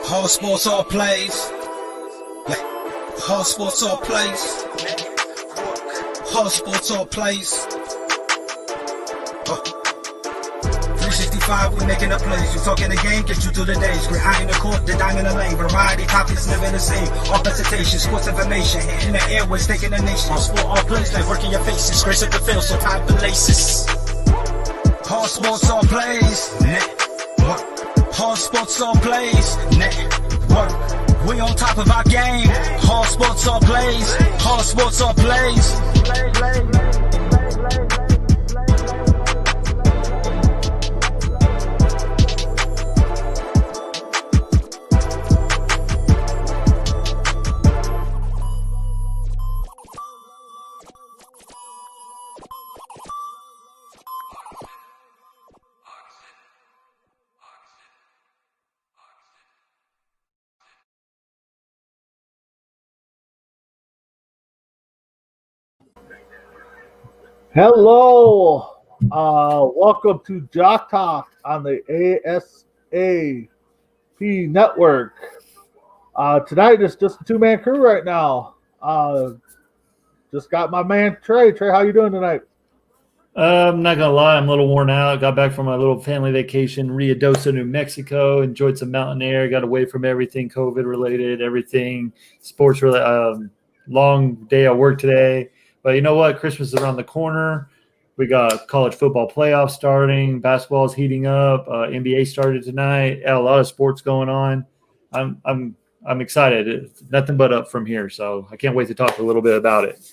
All sports, all plays. All sports, all plays. All sports, all plays. 365, we making the plays. You talking the game, get you through the days. Great eye in the court, the dime in the lane. Variety topics never the same. All presentation, sports information. In the airways, taking the nation. All sport, all plays, like working your faces. Grace up the field, so tie the laces. All sports, all plays. Network. All sports, all plays. Network. We on top of our game. All sports, all plays. All sports, all plays. Hello, welcome to Jock Talk on the ASAP network. Tonight it's just a two-man crew right now. Just got my man Trey. Trey, how you doing tonight? I'm not gonna lie, I'm a little worn out. Got back from my little family vacation, Ruidoso, New Mexico. Enjoyed some mountain air. Got away from everything COVID related, everything sports related. Long day at work today. But you know what? Christmas is around the corner. We got college football playoffs starting. Basketball is heating up. NBA started tonight. A lot of sports going on. I'm excited. It's nothing but up from here. So I can't wait to talk a little bit about it.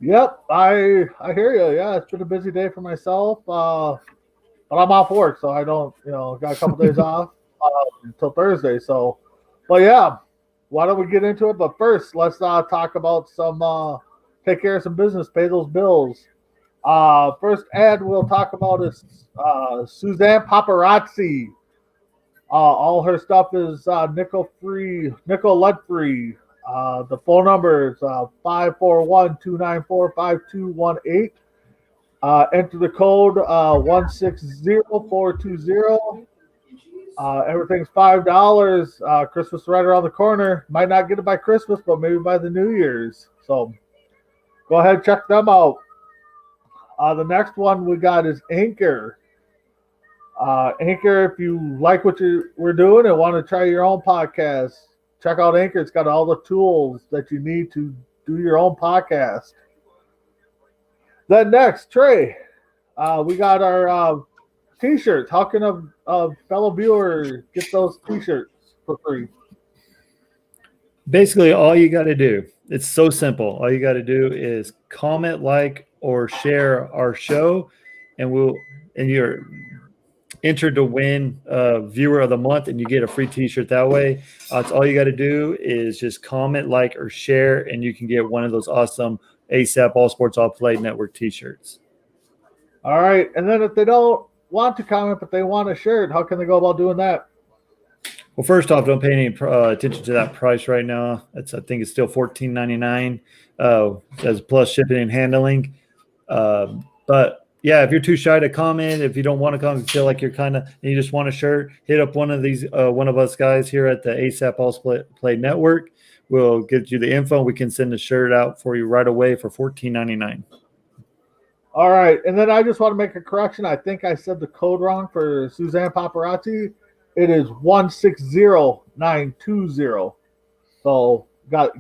Yep, I hear you. Yeah, it's been a busy day for myself. But I'm off work, so I don't, got a couple days off until Thursday. So, but yeah, why don't we get into it? But first, let's talk about some. Take care of some business, pay those bills. First ad we'll talk about is Suzanne Paparazzi. All her stuff is nickel lead free. The phone number is 541-294-5218. Enter the code 160420. Everything's $5. Christmas right around the corner. Might not get it by Christmas, but maybe by the New Year's. So go ahead, check them out. The next one we got is Anchor. Anchor, if you like what we're doing and want to try your own podcast, check out Anchor. It's got all the tools that you need to do your own podcast. Then next, Trey, we got our T-shirts. How can a fellow viewer get those T-shirts for free? Basically, all you got to do, it's so simple. All you got to do is comment, like, or share our show, and you're entered to win Viewer of the Month, and you get a free T-shirt that way. It's all you got to do is just comment, like, or share, and you can get one of those awesome ASAP All Sports All Play Network T-shirts. All right, and then if they don't want to comment but they want a shirt, how can they go about doing that? Well, first off, don't pay any attention to that price right now. I think it's still $14.99 as plus shipping and handling. But yeah, if you're too shy to comment, if you don't want to comment, feel like you're and you just want a shirt, hit up one of us guys here at the ASAP All Play Network. We'll get you the info. We can send the shirt out for you right away for $14.99. All right, and then I just want to make a correction. I think I said the code wrong for Suzanne Paparazzi. It is 160920. So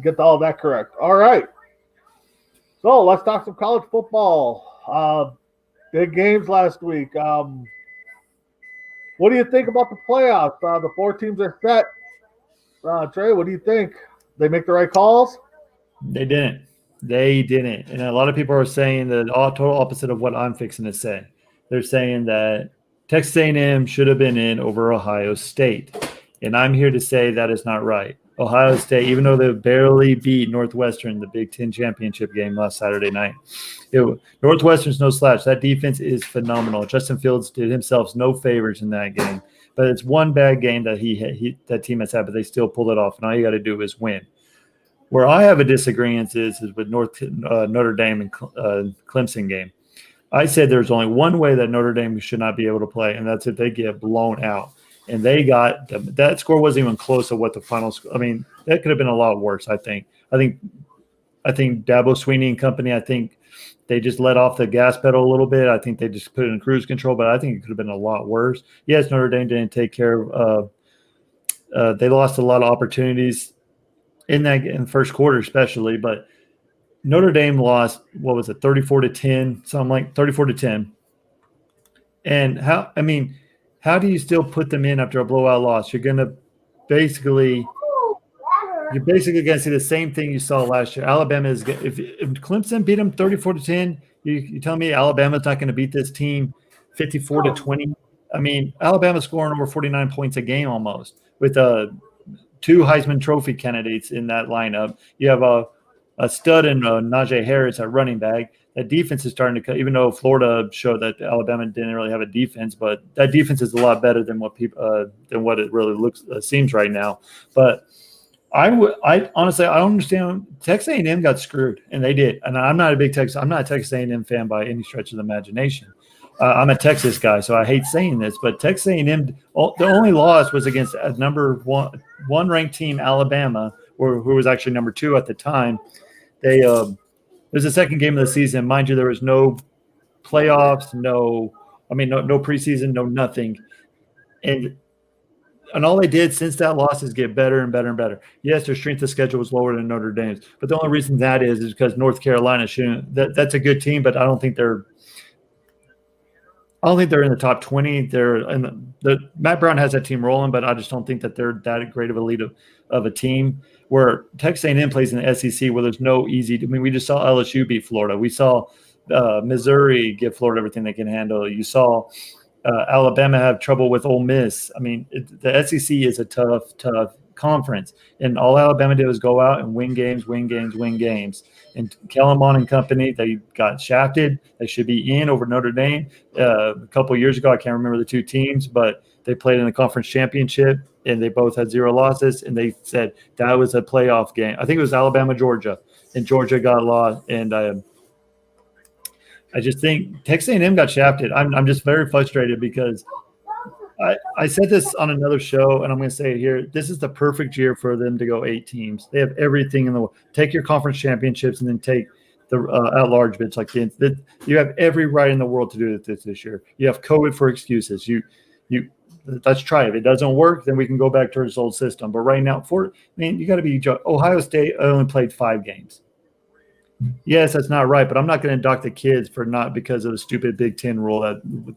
get all that correct. All right. So let's talk some college football. Big games last week. What do you think about the playoffs? The four teams are set. Trey, what do you think? They make the right calls? They didn't. And a lot of people are saying the total opposite of what I'm fixing to say. They're saying that Texas A&M should have been in over Ohio State. And I'm here to say that is not right. Ohio State, even though they barely beat Northwestern in the Big Ten championship game last Saturday night, Northwestern's no slouch. That defense is phenomenal. Justin Fields did himself no favors in that game. But it's one bad game that that team has had, but they still pulled it off. And all you got to do is win. Where I have a disagreement is with Notre Dame and Clemson game. I said there's only one way that Notre Dame should not be able to play, and that's if they get blown out. And they got that score wasn't even close to what the final score. I mean, that could have been a lot worse. I think Dabo Sweeney and company. I think they just let off the gas pedal a little bit. I think they just put it in cruise control, but I think it could have been a lot worse. Yes, Notre Dame didn't take care of. They lost a lot of opportunities in the first quarter, especially, but Notre Dame lost, what was it, 34-10, something like 34-10. And how do you still put them in after a blowout loss? You're basically going to see the same thing you saw last year. Alabama is, if Clemson beat them 34-10, you tell me Alabama's not going to beat this team 54-20. I mean, Alabama's scoring over 49 points a game almost with two Heisman Trophy candidates in that lineup. You have a stud in Najee Harris at running back. That defense is starting to cut, even though Florida showed that Alabama didn't really have a defense, but that defense is a lot better than what it really seems right now. But I honestly, I don't understand. Texas A&M got screwed, and they did. And I'm not a Texas A&M fan by any stretch of the imagination. I'm a Texas guy, so I hate saying this, but Texas A&M, the only loss was against a number one ranked team, Alabama, who was actually number 2 at the time. It was the second game of the season. Mind you, there was no playoffs, no preseason, no nothing. And all they did since that loss is get better and better and better. Yes, their strength of schedule was lower than Notre Dame's, but the only reason that is because North Carolina shouldn't. That's a good team, but I don't think they're in the top 20. They're in Matt Brown has that team rolling, but I just don't think that they're that great of a lead of a team. Where Texas A&M plays in the SEC, where there's no easy. I mean, we just saw LSU beat Florida. We saw Missouri give Florida everything they can handle. You saw Alabama have trouble with Ole Miss. I mean, the SEC is a tough conference, and all Alabama did was go out and win games. And Kellen Mond and company, they got shafted. They should be in over Notre Dame. A couple of years ago, I can't remember the two teams, but they played in the conference championship, and they both had 0 losses. And they said that was a playoff game. I think it was Alabama, Georgia, and Georgia got lost. And I just think Texas A&M got shafted. I'm just very frustrated because I said this on another show, and I'm going to say it here. This is the perfect year for them to go 8 teams. They have everything in the world. Take your conference championships and then take the at-large bids. You have every right in the world to do this year. You have COVID for excuses. Let's try it. If it doesn't work, then we can go back to this old system. But right now, you got to be Ohio State only played 5 games. Yes, that's not right, but I'm not going to induct the kids for not because of the stupid Big Ten rule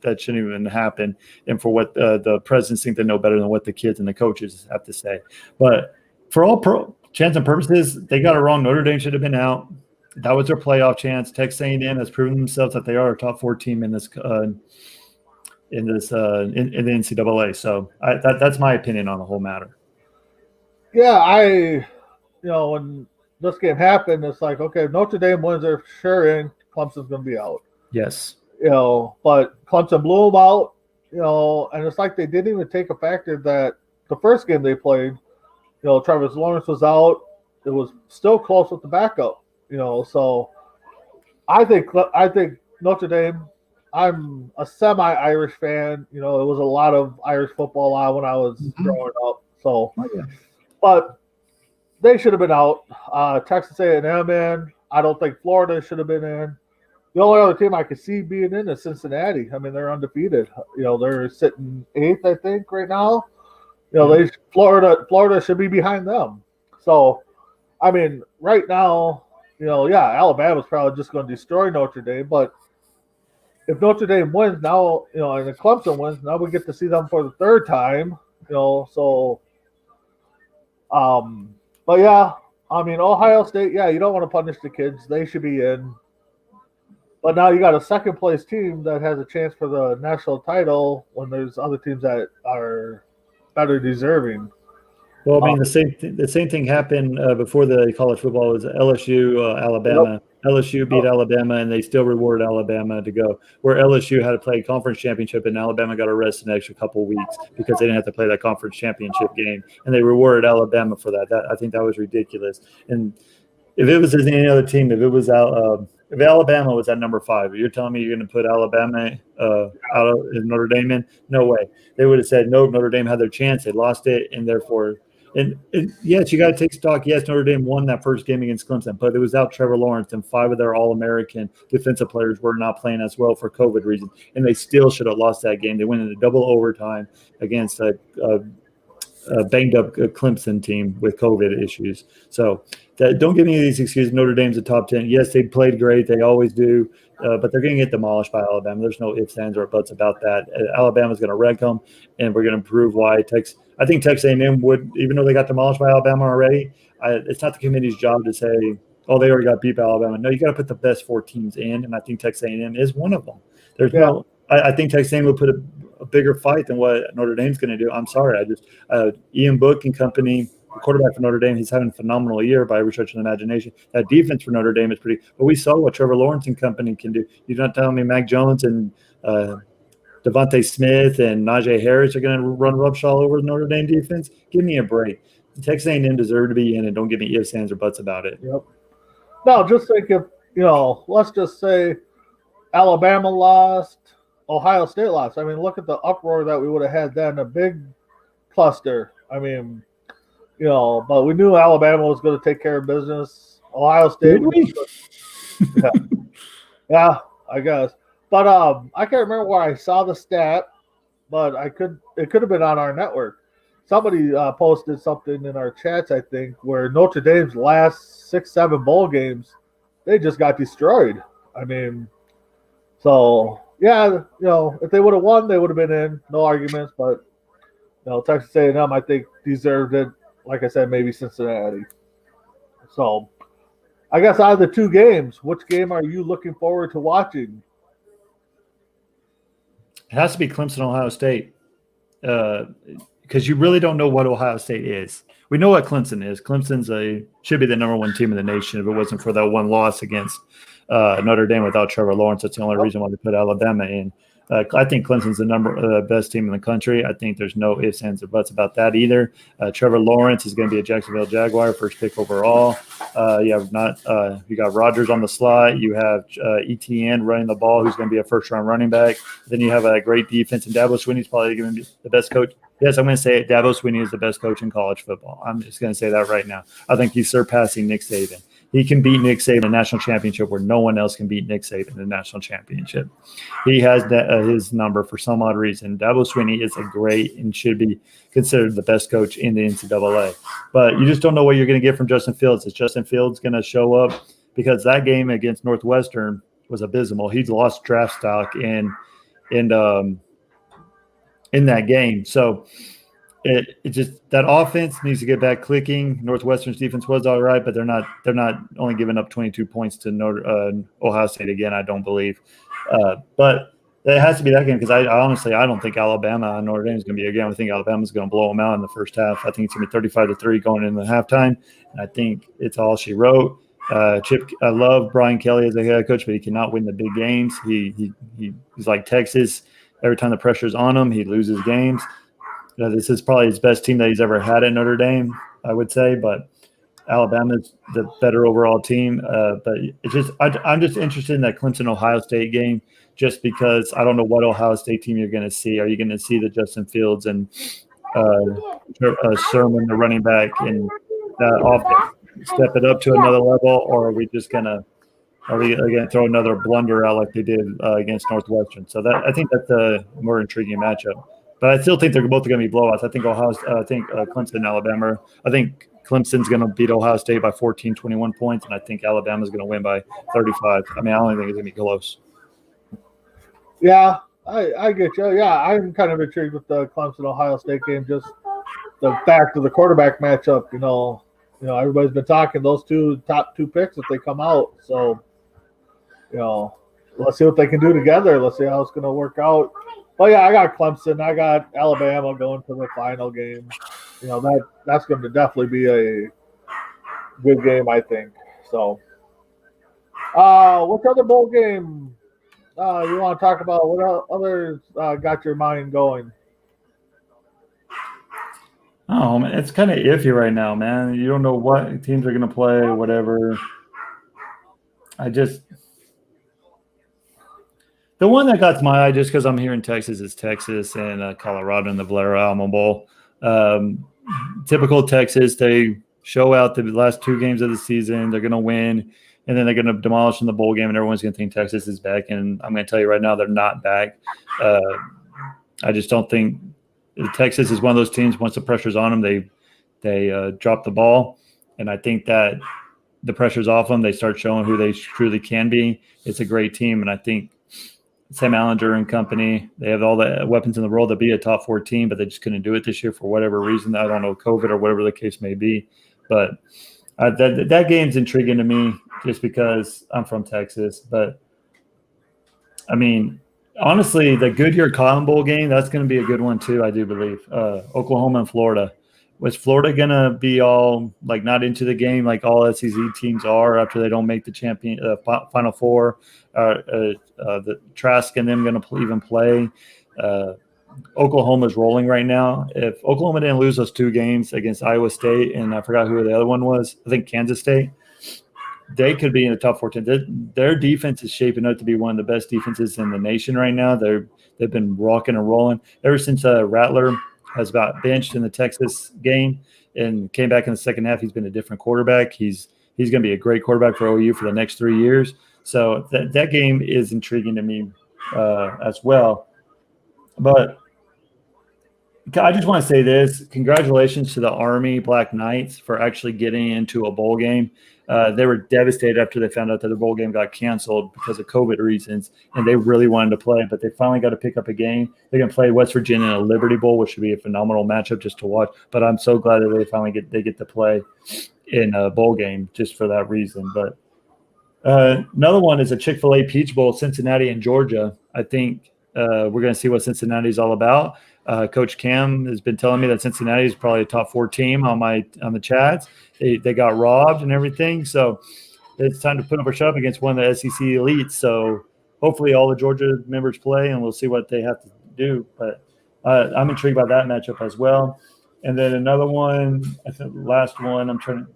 that shouldn't even happen, and for what the presidents think they know better than what the kids and the coaches have to say. But for all chance and purposes, they got it wrong. Notre Dame should have been out. That was their playoff chance. Texas A&M has proven themselves that they are a top 4 team in the NCAA. So that's my opinion on the whole matter. Yeah, when this game happened, it's like, okay, Notre Dame wins, they're sure in. Clemson's going to be out. Yes. But Clemson blew them out, and it's like they didn't even take a factor that the first game they played, Travis Lawrence was out. It was still close with the backup, So I think Notre Dame, I'm a semi-Irish fan. It was a lot of Irish football on when I was growing up. So, but they should have been out. Texas A&M in. I don't think Florida should have been in. The only other team I could see being in is Cincinnati. I mean, they're undefeated. They're sitting 8th, I think, right now. Florida should be behind them. So, I mean, right now, Alabama's probably just going to destroy Notre Dame. But if Notre Dame wins now, and if Clemson wins, now we get to see them for the 3rd time. But yeah, I mean, Ohio State, you don't want to punish the kids. They should be in. But now you got a 2nd place team that has a chance for the national title when there's other teams that are better deserving. Well, I mean, the same thing happened before the college football was LSU, Alabama. Yep. LSU beat Alabama, and they still rewarded Alabama to go. Where LSU had to play a conference championship, and Alabama got a rest an extra couple of weeks because they didn't have to play that conference championship game, and they rewarded Alabama for that. I think that was ridiculous. And if it was any other team, if it was if Alabama was at number 5, you're telling me you're going to put Alabama out of Notre Dame in? No way. They would have said, no, Notre Dame had their chance. They lost it, and therefore – and yes, you got to take stock. Yes, Notre Dame won that first game against Clemson, but it was without Trevor Lawrence, and 5 of their All-American defensive players were not playing as well for COVID reasons, and they still should have lost that game. They went into double overtime against a banged-up Clemson team with COVID issues. So don't give me these excuses. Notre Dame's a top 10. Yes, they played great. They always do. But they're going to get demolished by Alabama. There's no ifs, ands, or buts about that. Alabama's going to wreck them, and we're going to prove why I think Texas A&M would, even though they got demolished by Alabama already, it's not the committee's job to say, oh, they already got beat by Alabama. No, you got to put the best 4 teams in, and I think Texas A&M is one of them. I think Texas A&M will put a bigger fight than what Notre Dame's going to do. I'm sorry. Ian Book and company, the quarterback for Notre Dame, he's having a phenomenal year by every stretch of the imagination. That defense for Notre Dame is pretty – but we saw what Trevor Lawrence and company can do. You're not telling me Mac Jones and Devontae Smith and Najee Harris are going to run roughshod all over the Notre Dame defense? Give me a break. Texas A&M deserve to be in, and don't give me ifs, ands, or buts about it. Yep. No, just think if, let's just say Alabama lost, Ohio State lost. I mean, look at the uproar that we would have had then, a big cluster. I mean, but we knew Alabama was going to take care of business. Ohio State. Yeah, I guess. But I can't remember where I saw the stat, but it could have been on our network. Somebody posted something in our chats, I think, where Notre Dame's last 6-7 bowl games, they just got destroyed. I mean, so yeah, if they would have won, they would have been in. No arguments, but Texas A&M, I think, deserved it. Like I said, maybe Cincinnati. So, I guess out of the 2 games, which game are you looking forward to watching? It has to be Clemson, Ohio State, because you really don't know what Ohio State is. We know what Clemson is. Clemson's should be the number 1 team in the nation if it wasn't for that one loss against Notre Dame without Trevor Lawrence. That's the only reason why they put Alabama in. I think Clemson's the best team in the country. I think there's no ifs, ands, or buts about that either. Trevor Lawrence is going to be a Jacksonville Jaguar, first pick overall. You got Rodgers on the slot. You have ETN running the ball, who's going to be a first-round running back. Then you have a great defense, and Dabo Swinney's probably going to be the best coach. Yes, I'm going to say it. Dabo Swinney is the best coach in college football. I'm just going to say that right now. I think he's surpassing Nick Saban. He can beat Nick Saban in a national championship where no one else can beat Nick Saban in a national championship. He has his number for some odd reason. Dabo Swinney is a great and should be considered the best coach in the NCAA. But you just don't know what you're going to get from Justin Fields. Is Justin Fields going to show up? Because that game against Northwestern was abysmal. He's lost draft stock in that game. So it just that offense needs to get back clicking. Northwestern's defense was all right, but they're not only giving up 22 points to Ohio State again, I don't believe. But it has to be that game because I honestly don't think Alabama and Notre Dame is going to be a game. I think Alabama's going to blow them out in the first half. I think it's going to be 35-3 going into the halftime, and I think it's all she wrote. Chip, I love Brian Kelly as a head coach, but he cannot win the big games. He's like Texas. Every time the pressure's on him, he loses games. This is probably his best team that he's ever had at Notre Dame, I would say, but Alabama's the better overall team. But it's just I'm just interested in that Clemson-Ohio State game just because I don't know what Ohio State team you're going to see. Are you going to see the Justin Fields and Sermon, the running back, and that offense step it up to another level, or are we going to throw another blunder out like they did against Northwestern? So I think that's a more intriguing matchup. But I still think they're both going to be blowouts. I think Clemson and Alabama. I think Clemson's going to beat Ohio State by 14, 21 points, and I think Alabama's going to win by 35. I mean, I don't think it's going to be close. Yeah, I get you. Yeah, I'm kind of intrigued with the Clemson-Ohio State game. Just the fact of the quarterback matchup. Everybody's been talking those top two picks if they come out. So, let's see what they can do together. Let's see how it's going to work out. But yeah, I got Clemson. I got Alabama going to the final game. That's going to definitely be a good game, I think. So, what other bowl game you want to talk about? What others got your mind going? Oh, man, it's kind of iffy right now, man. You don't know what teams are going to play, whatever. The one that got to my eye, just because I'm here in Texas, is Texas and Colorado in the Valero Alamo Bowl. Typical Texas, they show out the last 2 games of the season. They're going to win, and then they're going to demolish in the bowl game, and everyone's going to think Texas is back. And I'm going to tell you right now, they're not back. I just don't think Texas is one of those teams. Once the pressure's on them, they drop the ball, and I think that the pressure's off them. They start showing who they truly can be. It's a great team, and I think Sam Allinger and company, they have all the weapons in the world to be a top 4 team, but they just couldn't do it this year for whatever reason. I don't know, COVID or whatever the case may be. But that game's intriguing to me just because I'm from Texas. But, I mean, honestly, the Goodyear Cotton Bowl game, that's going to be a good one too, I do believe. Oklahoma and Florida. Was Florida going to be all, like, not into the game like all SEC teams are after they don't make the Final Four? The Trask and them going to even play? Oklahoma's rolling right now. If Oklahoma didn't lose those 2 games against Iowa State, and I forgot who the other one was, I think Kansas State, they could be in the top 14. Their defense is shaping up to be one of the best defenses in the nation right now. They've been rocking and rolling ever since Rattler has got benched in the Texas game and came back in the second half. He's been a different quarterback. He's going to be a great quarterback for OU for the next 3 years. So that game is intriguing to me as well. But I just want to say this. Congratulations to the Army Black Knights for actually getting into a bowl game. They were devastated after they found out that the bowl game got canceled because of COVID reasons, and they really wanted to play, but they finally got to pick up a game. They're going to play West Virginia in a Liberty Bowl, which should be a phenomenal matchup just to watch. But I'm so glad that they finally get to play in a bowl game just for that reason. But another one is a Chick-fil-A Peach Bowl, Cincinnati and Georgia. I think we're going to see what Cincinnati's all about. Coach Cam has been telling me that Cincinnati is probably a top 4 team on the chats. They got robbed and everything, so it's time to put up or shut up against one of the SEC elites. So hopefully all the Georgia members play, and we'll see what they have to do. But I'm intrigued by that matchup as well. And then another one, I think the last one, I'm trying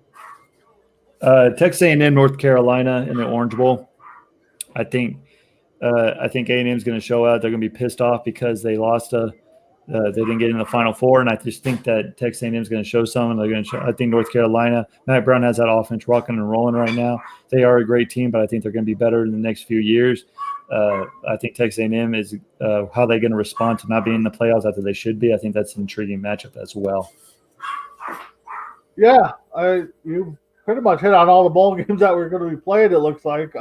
to Texas A&M, North Carolina in the Orange Bowl. I think A&M is going to show out. They're going to be pissed off because they lost they didn't get in the Final Four, and I just think that Texas A&M is going to show some. And they're going to show. I think North Carolina, Matt Brown has that offense rocking and rolling right now. They are a great team, but I think they're going to be better in the next few years. I think Texas A&M is how they're going to respond to not being in the playoffs after they should be. I think that's an intriguing matchup as well. Yeah, you pretty much hit on all the bowl games that were going to be played, it looks like.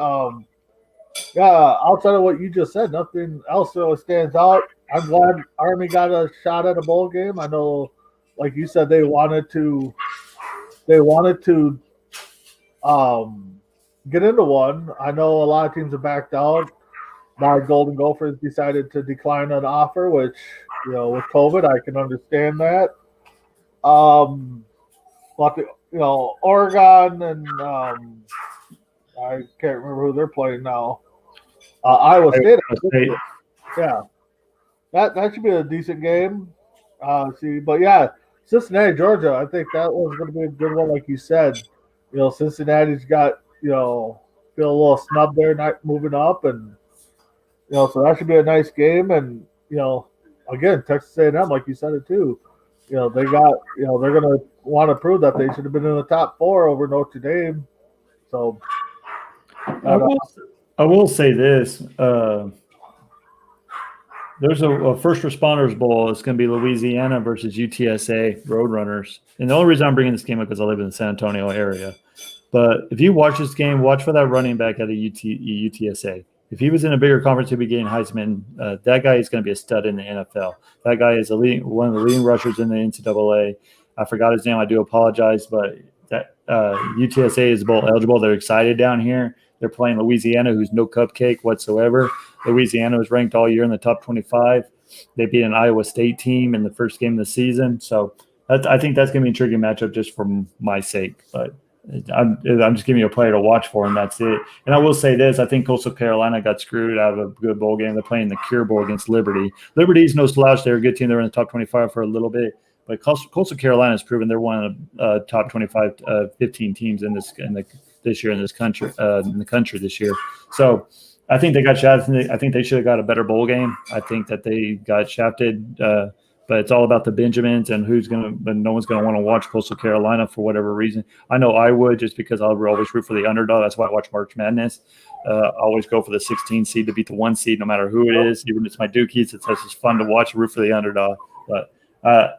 Yeah, outside of what you just said, nothing else really stands out. I'm glad Army got a shot at a bowl game. I know, like you said, they wanted to get into one. I know a lot of teams have backed out. My Golden Gophers decided to decline an offer, which, with COVID, I can understand that. But Oregon and I can't remember who they're playing now. Iowa State. Yeah. That should be a decent game. But yeah, Cincinnati, Georgia, I think that one's going to be a good one, like you said. Cincinnati's got, feel a little snub there, not moving up, and so that should be a nice game. And again, Texas A&M, like you said it too. They got, they're going to want to prove that they should have been in the top 4 over Notre Dame. So I will say this. There's a First Responders Bowl. It's going to be Louisiana versus UTSA Roadrunners. And the only reason I'm bringing this game up is I live in the San Antonio area. But if you watch this game, watch for that running back at the UTSA. If he was in a bigger conference, he'd be getting Heisman. That guy is going to be a stud in the NFL. That guy is one of the leading rushers in the NCAA. I forgot his name. I do apologize. But that UTSA is bowl eligible. They're excited down here. They're playing Louisiana, who's no cupcake whatsoever. Louisiana was ranked all year in the top 25. They beat an Iowa State team in the first game of the season. So I think that's going to be an intriguing matchup just for my sake. But I'm just giving you a player to watch for, and that's it. And I will say this. I think Coastal Carolina got screwed out of a good bowl game. They're playing the Cure Bowl against Liberty. Liberty's no slouch. They're a good team. They're in the top 25 for a little bit. But Coastal Carolina has proven they're one of the top 25, 15 teams this year in this country, in the country this year. So I think they got shafted. I think they should have got a better bowl game. I think that they got shafted. But it's all about the Benjamins and who's going to – but no one's going to want to watch Coastal Carolina for whatever reason. I know I would just because I'll always root for the underdog. That's why I watch March Madness. I always go for the 16 seed to beat the 1 seed no matter who it is. Even if it's my Dukies, it's just fun to watch, root for the underdog. But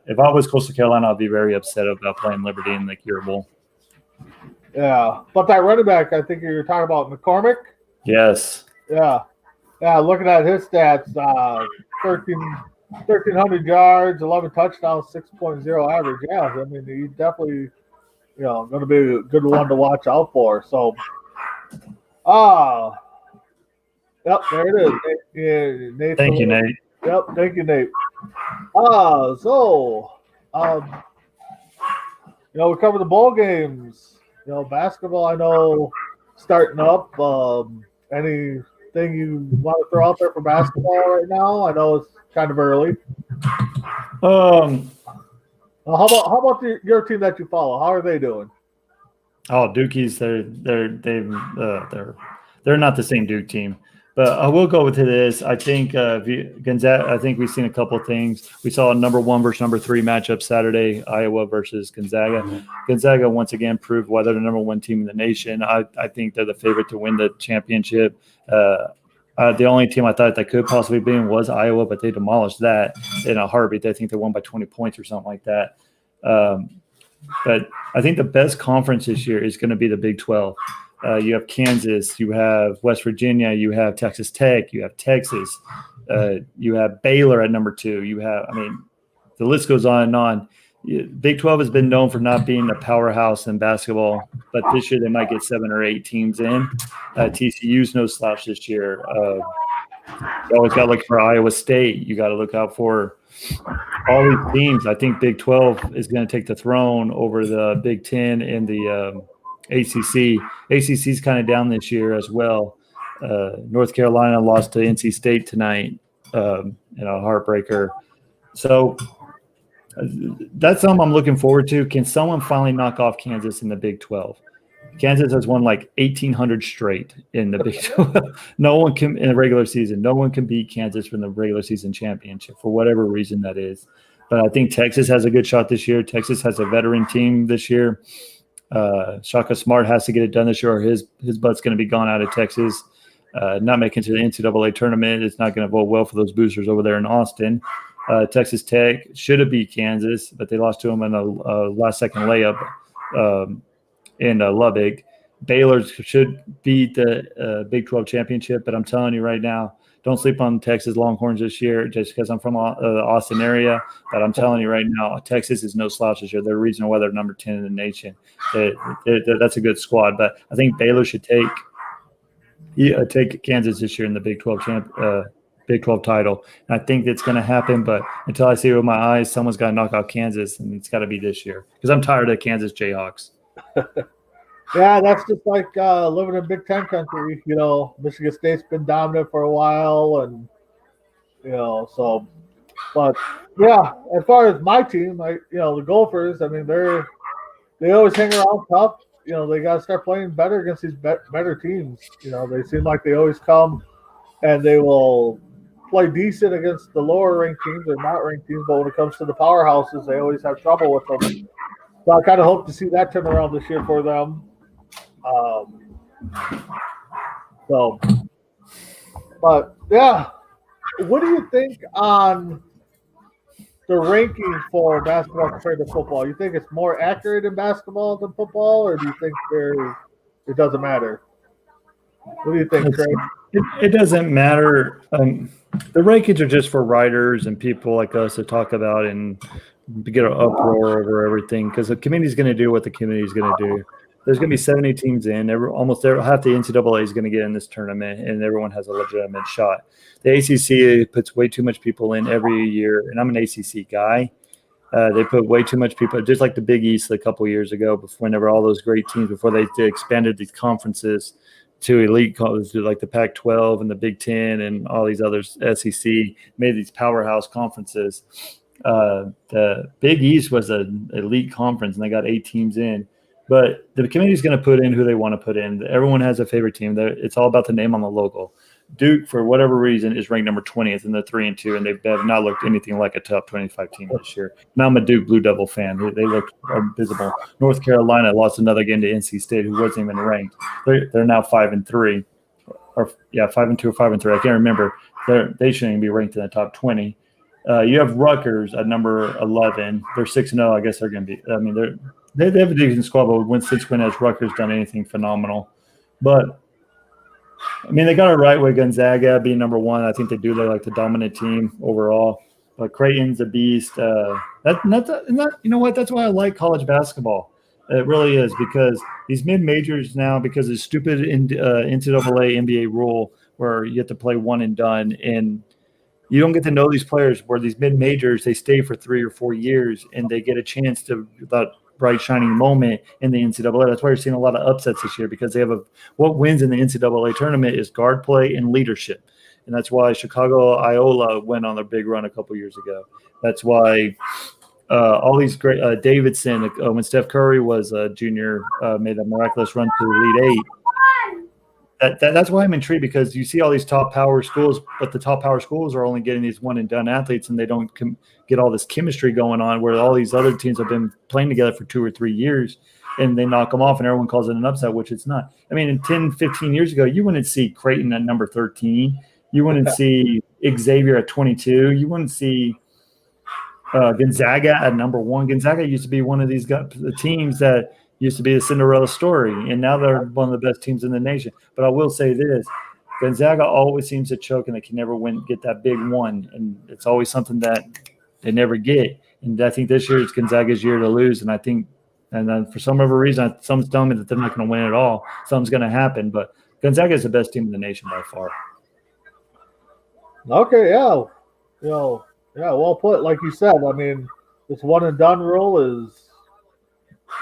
if I was Coastal Carolina, I'd be very upset about playing Liberty in the Cure Bowl. Yeah. But that running back, I think you're talking about McCormick? Yes. Yeah. Yeah, looking at his stats, 1,300 yards, 11 touchdowns, 6.0 average. Yeah, I mean, he's definitely, going to be a good one to watch out for. So, yep, there it is. Nate, Thank you, Nate. Yep, thank you, Nate. We covered the bowl games. Basketball, I know, starting up. Anything you want to throw out there for basketball right now? I know it's kind of early. How about your team that you follow? How are they doing? Oh, Dukies, they're not the same Duke team. But I will go to this. I think Gonzaga. I think we've seen a couple of things. We saw a number 1 versus number 3 matchup Saturday, Iowa versus Gonzaga. Gonzaga once again proved why they're the number 1 team in the nation. I think they're the favorite to win the championship. The only team I thought that could possibly be in was Iowa, but they demolished that in a heartbeat. I think they won by 20 points or something like that. But I think the best conference this year is going to be the Big 12. You have Kansas, you have West Virginia, you have Texas Tech, you have Texas, you have Baylor at number 2. The list goes on and on. Big 12 has been known for not being a powerhouse in basketball, but this year they might get 7 or 8 teams in. TCU's no slouch this year. You always got to look for Iowa State. You got to look out for all these teams. I think Big 12 is going to take the throne over the Big 10 and the ACC. ACC's kind of down this year as well. North Carolina lost to NC State tonight in a heartbreaker. So that's something I'm looking forward to. Can someone finally knock off Kansas in the Big 12? Kansas has won like 1,800 straight in the Big 12. No one can in the regular season. No one can beat Kansas from the regular season championship for whatever reason that is. But I think Texas has a good shot this year. Texas has a veteran team this year. Shaka Smart has to get it done this year, or his butt's going to be gone out of Texas. Not making it to the NCAA tournament. It's not going to vote well for those boosters over there in Austin. Texas Tech should have beat Kansas, but they lost to them in a last-second layup in Lubbock. Baylor should beat the Big 12 championship, but I'm telling you right now, don't sleep on Texas Longhorns this year just because I'm from the Austin area. But I'm telling you right now, Texas is no slouch this year. They're the reason why they're number 10 in the nation. That's a good squad. But I think Baylor should take Kansas this year in the Big 12 Big 12 title. And I think it's going to happen. But until I see it with my eyes, someone's got to knock out Kansas, and it's got to be this year because I'm tired of Kansas Jayhawks. Yeah, that's just like living in Big Ten country. Michigan State's been dominant for a while, and so. But yeah, as far as my team, the Gophers. They always hang around tough. They got to start playing better against these better teams. They seem like they always come, and they will play decent against the lower ranked teams or not ranked teams. But when it comes to the powerhouses, they always have trouble with them. So I kind of hope to see that turn around this year for them. But yeah, what do you think on the rankings for basketball compared to football? You think it's more accurate in basketball than football, or do you think it doesn't matter? What do you think, Craig? It doesn't matter. The rankings are just for writers and people like us to talk about and get an uproar over everything because the committee's going to do what the committee's going to do. There's going to be 70 teams in. Almost half the NCAA is going to get in this tournament, and everyone has a legitimate shot. The ACC puts way too much people in every year, and I'm an ACC guy. They put way too much people, just like the Big East a couple years ago, whenever all those great teams, before they expanded these conferences to elite conferences like the Pac-12 and the Big Ten and all these others, SEC, made these powerhouse conferences. The Big East was an elite conference, and they got 8 teams in. But the committee is going to put in who they want to put in. Everyone has a favorite team. It's all about the name on the logo. Duke, for whatever reason, is ranked number 20th in the 3-2, and they have not looked anything like a top 25 team this year. Now I'm a Duke Blue Devil fan. They look invisible. North Carolina lost another game to NC State, who wasn't even ranked. They're now 5-3, or 5-2 or 5-3. I can't remember. They shouldn't even be ranked in the top 20. You have Rutgers at number 11. They're 6-0. I guess they're going to be. I mean, they have a decent squad, but since when has Rutgers done anything phenomenal? But I mean, they got it right with Gonzaga being number 1. I think they do look like the dominant team overall. But Creighton's a beast. You know what? That's why I like college basketball. It really is, because these mid-majors now, because of the stupid NCAA NBA rule where you have to play one and done, and you don't get to know these players, where these mid-majors, they stay for 3 or 4 years, and they get a chance to that bright shining moment in the NCAA. That's why you're seeing a lot of upsets this year, because they have what wins in the NCAA tournament is guard play and leadership. And that's why Chicago Iola went on their big run a couple years ago. That's why all these great Davidson, when Steph Curry was a junior, made a miraculous run to the Elite Eight. That's why I'm intrigued, because you see all these top power schools, but the top power schools are only getting these one and done athletes, and they don't get all this chemistry going on, where all these other teams have been playing together for 2 or 3 years, and they knock them off, and everyone calls it an upset, which it's not. I mean, in 10, 15 years ago, you wouldn't see Creighton at number 13. You wouldn't see Xavier at 22. You wouldn't see Gonzaga at number 1. Gonzaga used to be one of these teams that used to be the Cinderella story, and now they're one of the best teams in the nation. But I will say this, Gonzaga always seems to choke, and they can never get that big one, and it's always something that they never get. And I think this year it's Gonzaga's year to lose, and I think – and then for some other reason, someone's telling me that they're not going to win at all. Something's going to happen, but Gonzaga is the best team in the nation by far. Okay, yeah. Well put. Like you said, I mean, this one and done rule is –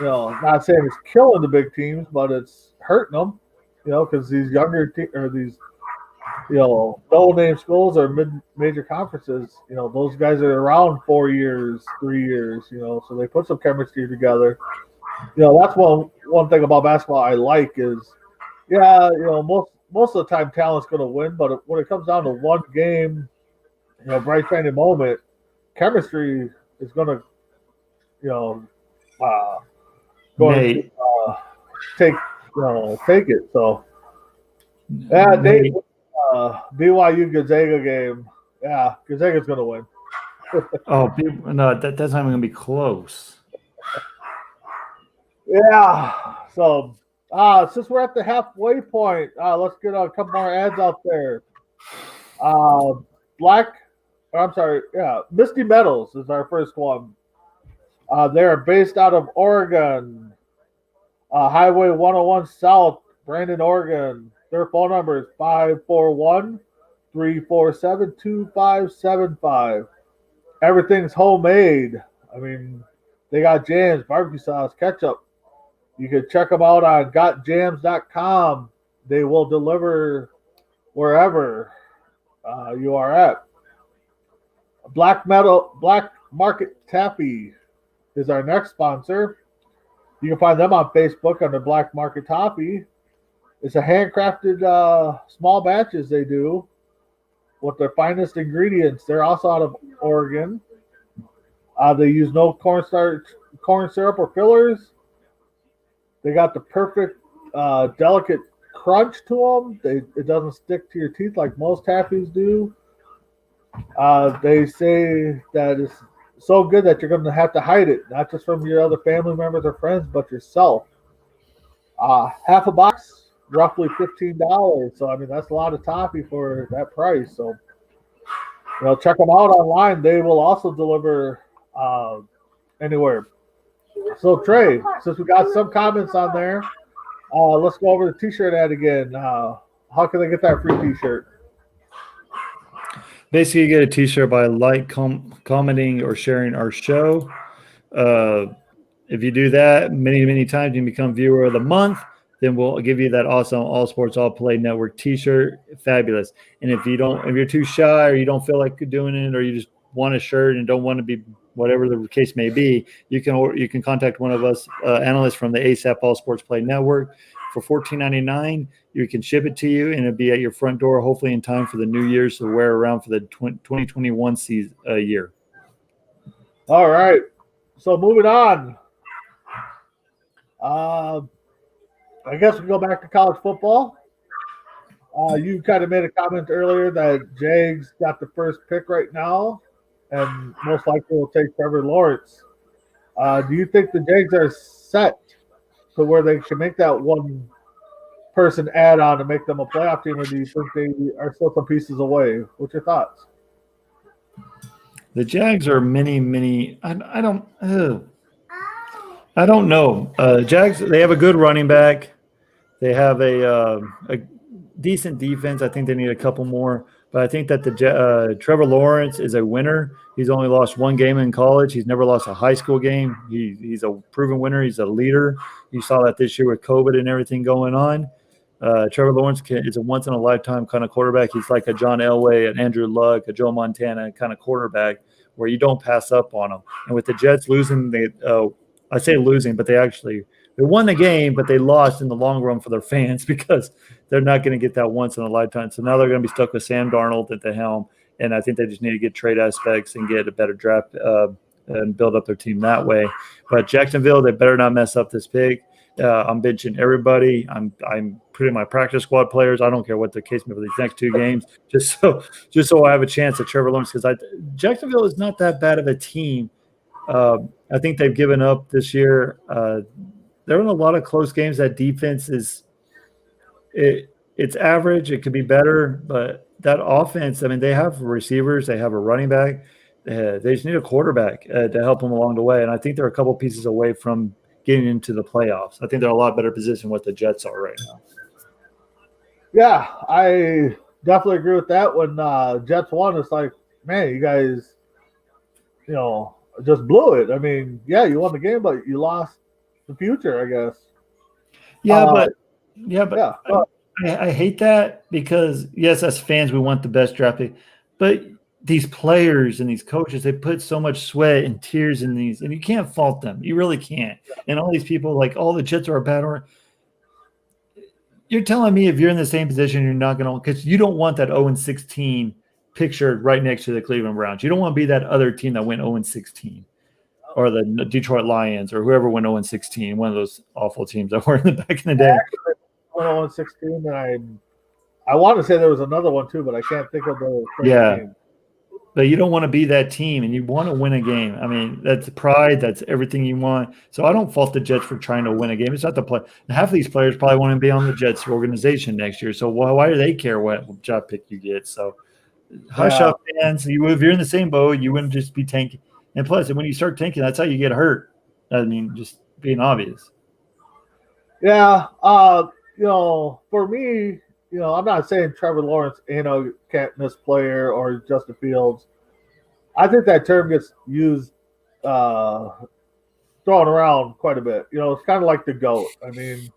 not saying it's killing the big teams, but it's hurting them, because these younger or these, no-name schools or mid-major conferences, those guys are around 4 years, 3 years, so they put some chemistry together. That's one thing about basketball I like is, most of the time talent's going to win, but when it comes down to one game, bright shining moment, chemistry is going to, take it. So Dave, BYU Gonzaga game. Yeah, Gonzaga's gonna win. No, that's not even gonna be close. Yeah. So since we're at the halfway point, let's get a couple more ads out there. Misty Metals is our first one. They are based out of Oregon, Highway 101 South, Brandon, Oregon. Their phone number is 541-347-2575. Everything's homemade. I mean, they got jams, barbecue sauce, ketchup. You can check them out on gotjams.com. They will deliver wherever you are at. Black Market Taffy is our next sponsor. You can find them on Facebook under Black Market Toffee. It's a handcrafted small batches they do with their finest ingredients. They're also out of Oregon. They use no corn syrup or fillers. They got the perfect delicate crunch to them. It doesn't stick to your teeth like most taffies do. They say that it's so good that you're going to have to hide it, not just from your other family members or friends, but yourself. Half a box, roughly $15. So, I mean, that's a lot of toffee for that price. So, check them out online. They will also deliver anywhere. So, Trey, since we got some comments on there, let's go over the T-shirt ad again. How can they get that free T-shirt? Basically, you get a T-shirt by commenting or sharing our show. If you do that many, many times, you become viewer of the month. Then we'll give you that awesome All Sports All Play Network T-shirt. Fabulous. And if you're too shy or you don't feel like doing it, or you just want a shirt and don't want to be whatever the case may be, you can contact one of us analysts from the ASAP All Sports Play Network. for $14.99. You can ship it to you, and it'll be at your front door, hopefully in time for the New Year's to wear around for the 2021 season year. All right. So moving on. I guess we go back to college football. You kind of made a comment earlier that Jags got the first pick right now, and most likely will take Trevor Lawrence. Do you think the Jags are set to where they can make that one person add on to make them a playoff team, or do you think they are still some pieces away? What's your thoughts? The Jags are many. I don't know. Jags, they have a good running back. They have a decent defense. I think they need a couple more. But I think that the Trevor Lawrence is a winner. He's only lost one game in college. He's never lost a high school game. He's a proven winner. He's a leader. You saw that this year with COVID and everything going on. Trevor Lawrence is a once-in-a-lifetime kind of quarterback. He's like a John Elway, an Andrew Luck, a Joe Montana kind of quarterback where you don't pass up on him. And with the Jets losing, I say losing, but they won the game, but they lost in the long run for their fans because they're not going to get that once in a lifetime. So now they're going to be stuck with Sam Darnold at the helm, and I think they just need to get trade aspects and get a better draft and build up their team that way. But Jacksonville, they better not mess up this pick. I'm benching everybody. I'm putting my practice squad players. I don't care what the case may be for these next two games, just so I have a chance at Trevor Lawrence because Jacksonville is not that bad of a team. I think they've given up this year. They're in a lot of close games. That defense it's average. It could be better, but that offense, I mean, they have receivers. They have a running back. They just need a quarterback to help them along the way. And I think they're a couple pieces away from getting into the playoffs. I think they're a lot better position what the Jets are right now. Yeah, I definitely agree with that. When Jets won, it's like, man, you guys, just blew it. I mean, yeah, you won the game, but you lost the future, I guess. I hate that because, yes, as fans, we want the best draft pick. But these players and these coaches, they put so much sweat and tears in these, and you can't fault them. You really can't. And all these people, like, all the Jets are a bad or you're telling me if you're in the same position, you're not going to – because you don't want that 0-16 pictured right next to the Cleveland Browns. You don't want to be that other team that went 0-16 or the Detroit Lions or whoever went 0-16, one of those awful teams that were in the back in the day. 0-16, and I want to say there was another one too, but I can't think of the game. But you don't want to be that team, and you want to win a game. I mean, that's pride. That's everything you want. So I don't fault the Jets for trying to win a game. It's not the play. Half of these players probably want to be on the Jets organization next year. So why do they care what job pick you get? So hush up, fans. If you're in the same boat, you wouldn't just be tanking. And plus, when you start tanking, that's how you get hurt. I mean, just being obvious. Yeah. For me, I'm not saying Trevor Lawrence ain't a can't miss player or Justin Fields. I think that term gets used, thrown around quite a bit. It's kind of like the GOAT. I mean,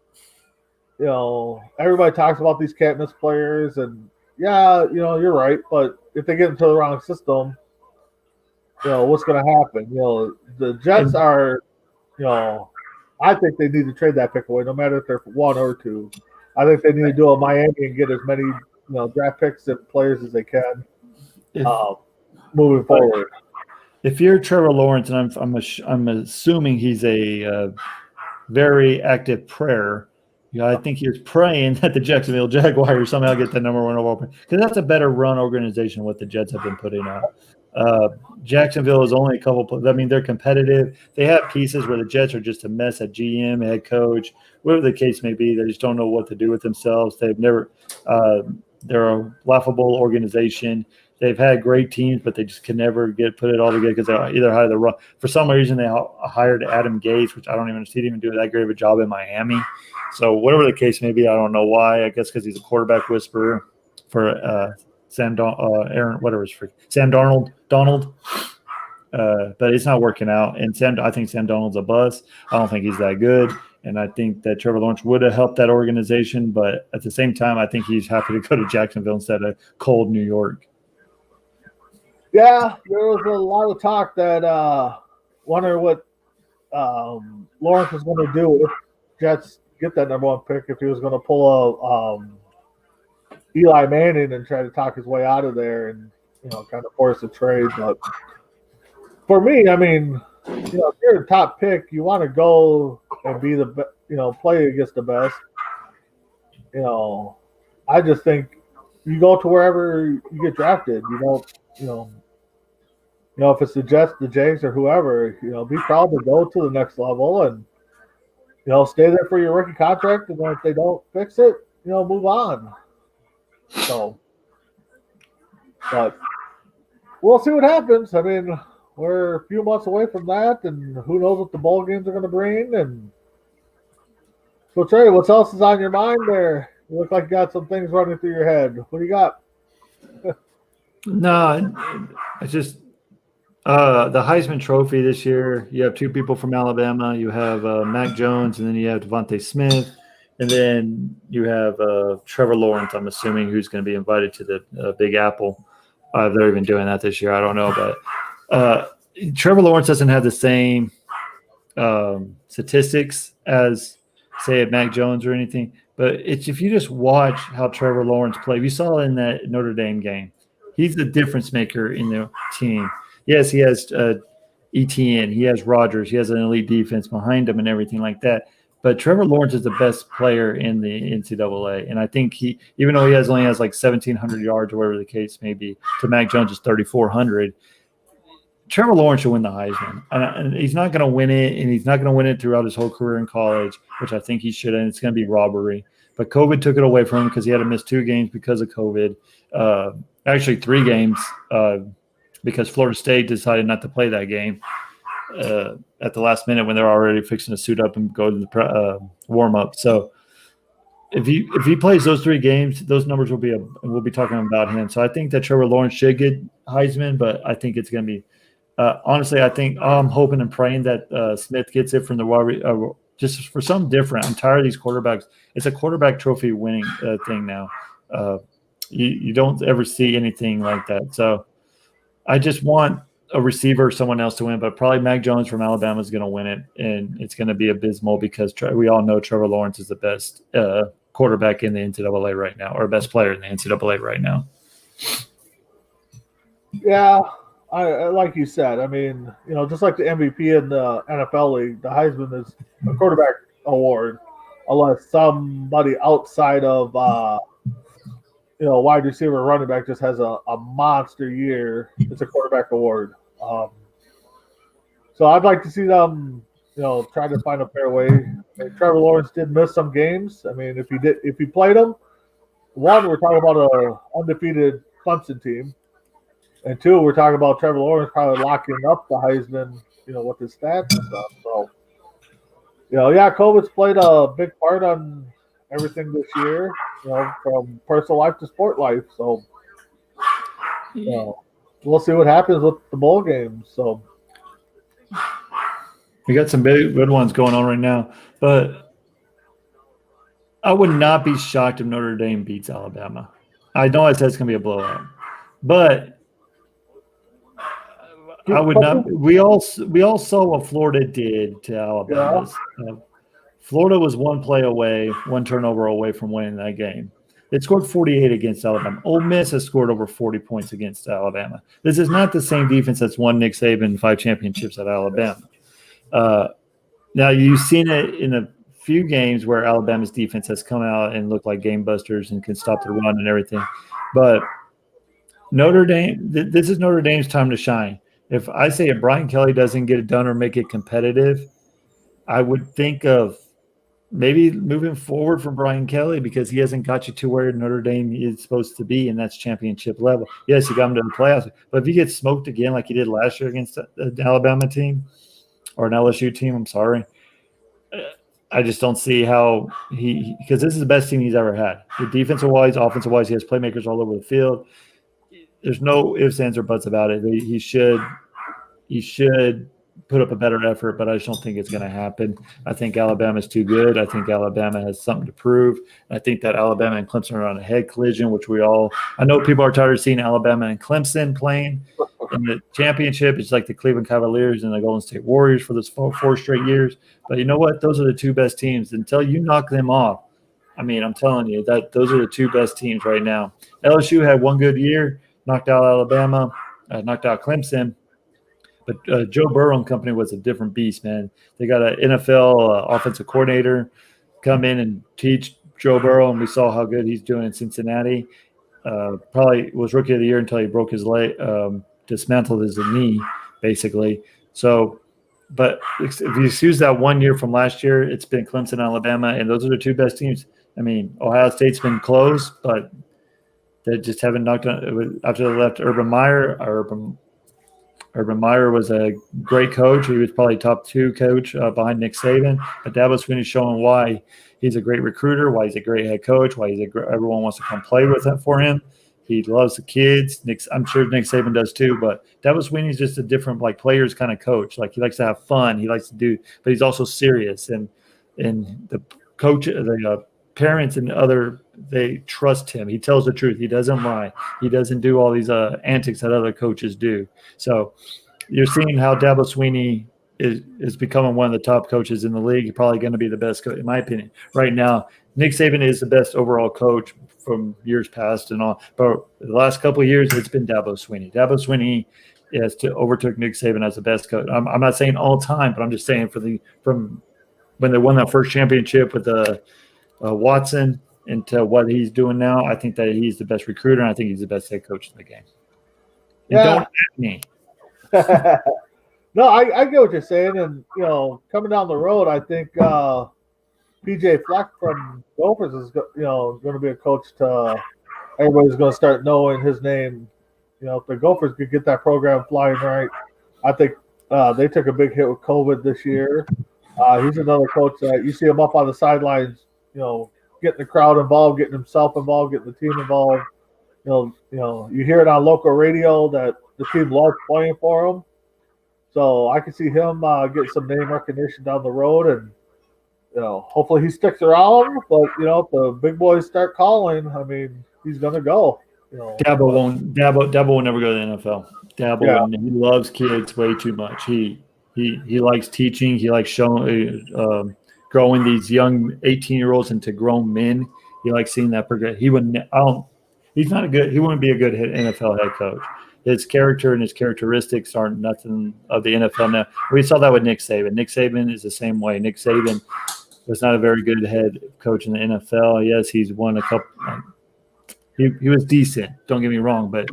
everybody talks about these can't miss players, and you're right. But if they get into the wrong system, what's going to happen? The Jets are, I think they need to trade that pick away, no matter if they're 1 or 2. I think they need to do a Miami and get as many draft picks and players as they can moving forward. If you're Trevor Lawrence, and I'm assuming he's a very active prayer, I think he was praying that the Jacksonville Jaguars somehow get the number 1 overall pick because that's a better run organization what the Jets have been putting out. Jacksonville is only a couple. I mean, they're competitive. They have pieces where the Jets are just a mess at GM, head coach, whatever the case may be. They just don't know what to do with themselves. They've never. They're a laughable organization. They've had great teams, but they just can never put it all together because they either hire the run. For some reason, they hired Adam Gase, which I don't even see him do that great of a job in Miami. So whatever the case may be, I don't know why. I guess because he's a quarterback whisperer for Sam Darnold, but it's not working out. And I think Sam Darnold's a bust. I don't think he's that good. And I think that Trevor Lawrence would have helped that organization. But at the same time, I think he's happy to go to Jacksonville instead of cold New York. Yeah, there was a lot of talk that wonder what Lawrence was going to do if Jets get that number 1 pick if he was going to pull a Eli Manning and try to talk his way out of there and kind of force a trade. But for me, I mean, if you're a top pick, you want to go and be play against the best. I just think you go to wherever you get drafted. You don't, if it's the Jets, the Jags, or whoever, be proud to go to the next level and, stay there for your rookie contract. And then if they don't fix it, move on. So, but we'll see what happens. I mean, we're a few months away from that, and who knows what the bowl games are going to bring. And so, Trey, what else is on your mind there? You look like you got some things running through your head. What do you got? No, it's just the Heisman Trophy this year. You have 2 people from Alabama. You have Mac Jones, and then you have Devontae Smith, and then you have Trevor Lawrence. I'm assuming who's going to be invited to the Big Apple. They're even doing that this year. I don't know, but Trevor Lawrence doesn't have the same statistics as, say, Mac Jones or anything. But if you just watch how Trevor Lawrence played, you saw in that Notre Dame game, he's the difference maker in the team. Yes, he has ETN, he has Rodgers, he has an elite defense behind him and everything like that. But Trevor Lawrence is the best player in the NCAA. And I think even though he only has like 1,700 yards or whatever the case may be, to Mac Jones' 3,400, Trevor Lawrence should win the Heisman. And he's not going to win it, and he's not going to win it throughout his whole career in college, which I think he should, and it's going to be robbery. But COVID took it away from him because he had to miss 2 games because of COVID. Actually, 3 games because Florida State decided not to play that game at the last minute when they're already fixing to suit up and go to the warm-up. So if he plays those 3 games, those numbers we'll be talking about him. So I think that Trevor Lawrence should get Heisman, but I think it's going to be honestly, I think I'm hoping and praying that Smith gets it from the just for something different. I'm tired of these quarterbacks. It's a quarterback trophy winning thing now. You don't ever see anything like that. So I just want a receiver or someone else to win, but probably Mac Jones from Alabama is going to win it, and it's going to be abysmal because we all know Trevor Lawrence is the best quarterback in the NCAA right now, or best player in the NCAA right now. Yeah, I like you said. I mean, just like the MVP in the NFL league, the Heisman is a quarterback award, unless somebody outside of wide receiver, running back just has a monster year. It's a quarterback award. So I'd like to see them, try to find a fair way. Trevor Lawrence did miss some games. I mean, if he played them, 1, we're talking about an undefeated Clemson team. And 2, we're talking about Trevor Lawrence probably locking up the Heisman, with his stats and stuff. So, COVID's played a big part on everything this year, from personal life to sport life. So, we'll see what happens with the bowl games. So, we got some big good ones going on right now, but I would not be shocked if Notre Dame beats Alabama. I know I said it's going to be a blowout, but I would not. We all saw what Florida did to Alabama. Yeah. Florida was 1 play away, 1 turnover away from winning that game. They scored 48 against Alabama. Ole Miss has scored over 40 points against Alabama. This is not the same defense that's won Nick Saban 5 championships at Alabama. Now, you've seen it in a few games where Alabama's defense has come out and looked like game busters and can stop the run and everything. But Notre Dame, this is Notre Dame's time to shine. If Brian Kelly doesn't get it done or make it competitive, I would think of maybe moving forward from Brian Kelly because he hasn't got you to where Notre Dame is supposed to be, and that's championship level. Yes, he got him to the playoffs, but if he gets smoked again like he did last year against the Alabama team or an LSU team, I'm sorry, I just don't see how because this is the best team he's ever had. The defensive-wise, offensive-wise, he has playmakers all over the field. There's no ifs, ands, or buts about it. He should put up a better effort, but I just don't think it's going to happen. I think Alabama's too good. I think Alabama has something to prove. I think that Alabama and Clemson are on a head collision, which I know people are tired of seeing Alabama and Clemson playing, in the championship, it's like the Cleveland Cavaliers and the Golden State Warriors for those four straight years. But you know what? Those are the two best teams. Until you knock them off, I mean, I'm telling you that those are the two best teams right now. LSU had one good year, knocked out Alabama, knocked out Clemson. But Joe Burrow and company was a different beast, man. They got an NFL offensive coordinator come in and teach Joe Burrow, and we saw how good he's doing in Cincinnati. Probably was rookie of the year until he broke his leg, dismantled his knee, basically. So, but if you excuse that 1 year from last year, it's been Clemson, Alabama, and those are the two best teams. I mean, Ohio State's been close, but they just haven't knocked on. After they left Urban Meyer, Urban Meyer was a great coach. He was probably top 2 coach behind Nick Saban. But Dabo Swinney's showing why he's a great recruiter, why he's a great head coach, why everyone wants to come play with him for him. He loves the kids. I'm sure Nick Saban does too. But Dabo Swinney's just a different players kind of coach. Like he likes to have fun. He likes to do, but he's also serious. And the coach, the parents and they trust him. He tells the truth. He doesn't lie. He doesn't do all these antics that other coaches do. So you're seeing how Dabo Swinney is becoming one of the top coaches in the league. He's probably going to be the best coach, in my opinion. Right now, Nick Saban is the best overall coach from years past and all. But the last couple of years, it's been Dabo Swinney. Dabo Swinney overtook Nick Saban as the best coach. I'm not saying all time, but I'm just saying from when they won that first championship with Watson into what he's doing now, I think that he's the best recruiter, and I think he's the best head coach in the game. And Yeah. don't at me. No, I get what you're saying, and coming down the road, I think PJ Fleck from Gophers is going to be a coach to everybody's going to start knowing his name. If the Gophers could get that program flying right, I think they took a big hit with COVID this year. He's another coach that you see him up on the sidelines, getting the crowd involved, getting himself involved, getting the team involved. You hear it on local radio that the team loves playing for him. So I can see him get some name recognition down the road, and hopefully he sticks around. But if the big boys start calling, I mean, he's gonna go. Dabo will never go to the NFL. Dabo, he loves kids way too much. He likes teaching. He likes showing, growing these young 18-year-olds into grown men. He likes seeing that progress. He wouldn't be a good NFL head coach. His character and his characteristics aren't nothing of the NFL now. We saw that with Nick Saban. Nick Saban is the same way. Nick Saban was not a very good head coach in the NFL. Yes, he's won a couple. He was decent. Don't get me wrong, but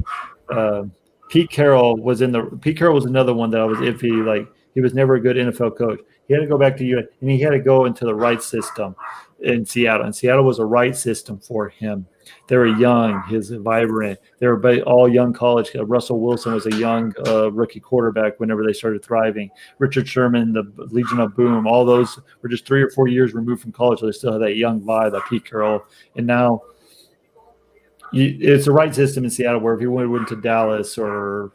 Pete Carroll was another one that I was iffy. Like, he was never a good NFL coach. He had to go back to U.S. and he had to go into the right system in Seattle. And Seattle was a right system for him. They were young, he's vibrant. They were all young college. Russell Wilson was a young rookie quarterback whenever they started thriving. Richard Sherman, the Legion of Boom, all those were just 3 or 4 years removed from college. So they still had that young vibe, that Pete Carroll. And now it's a right system in Seattle where if you went to Dallas or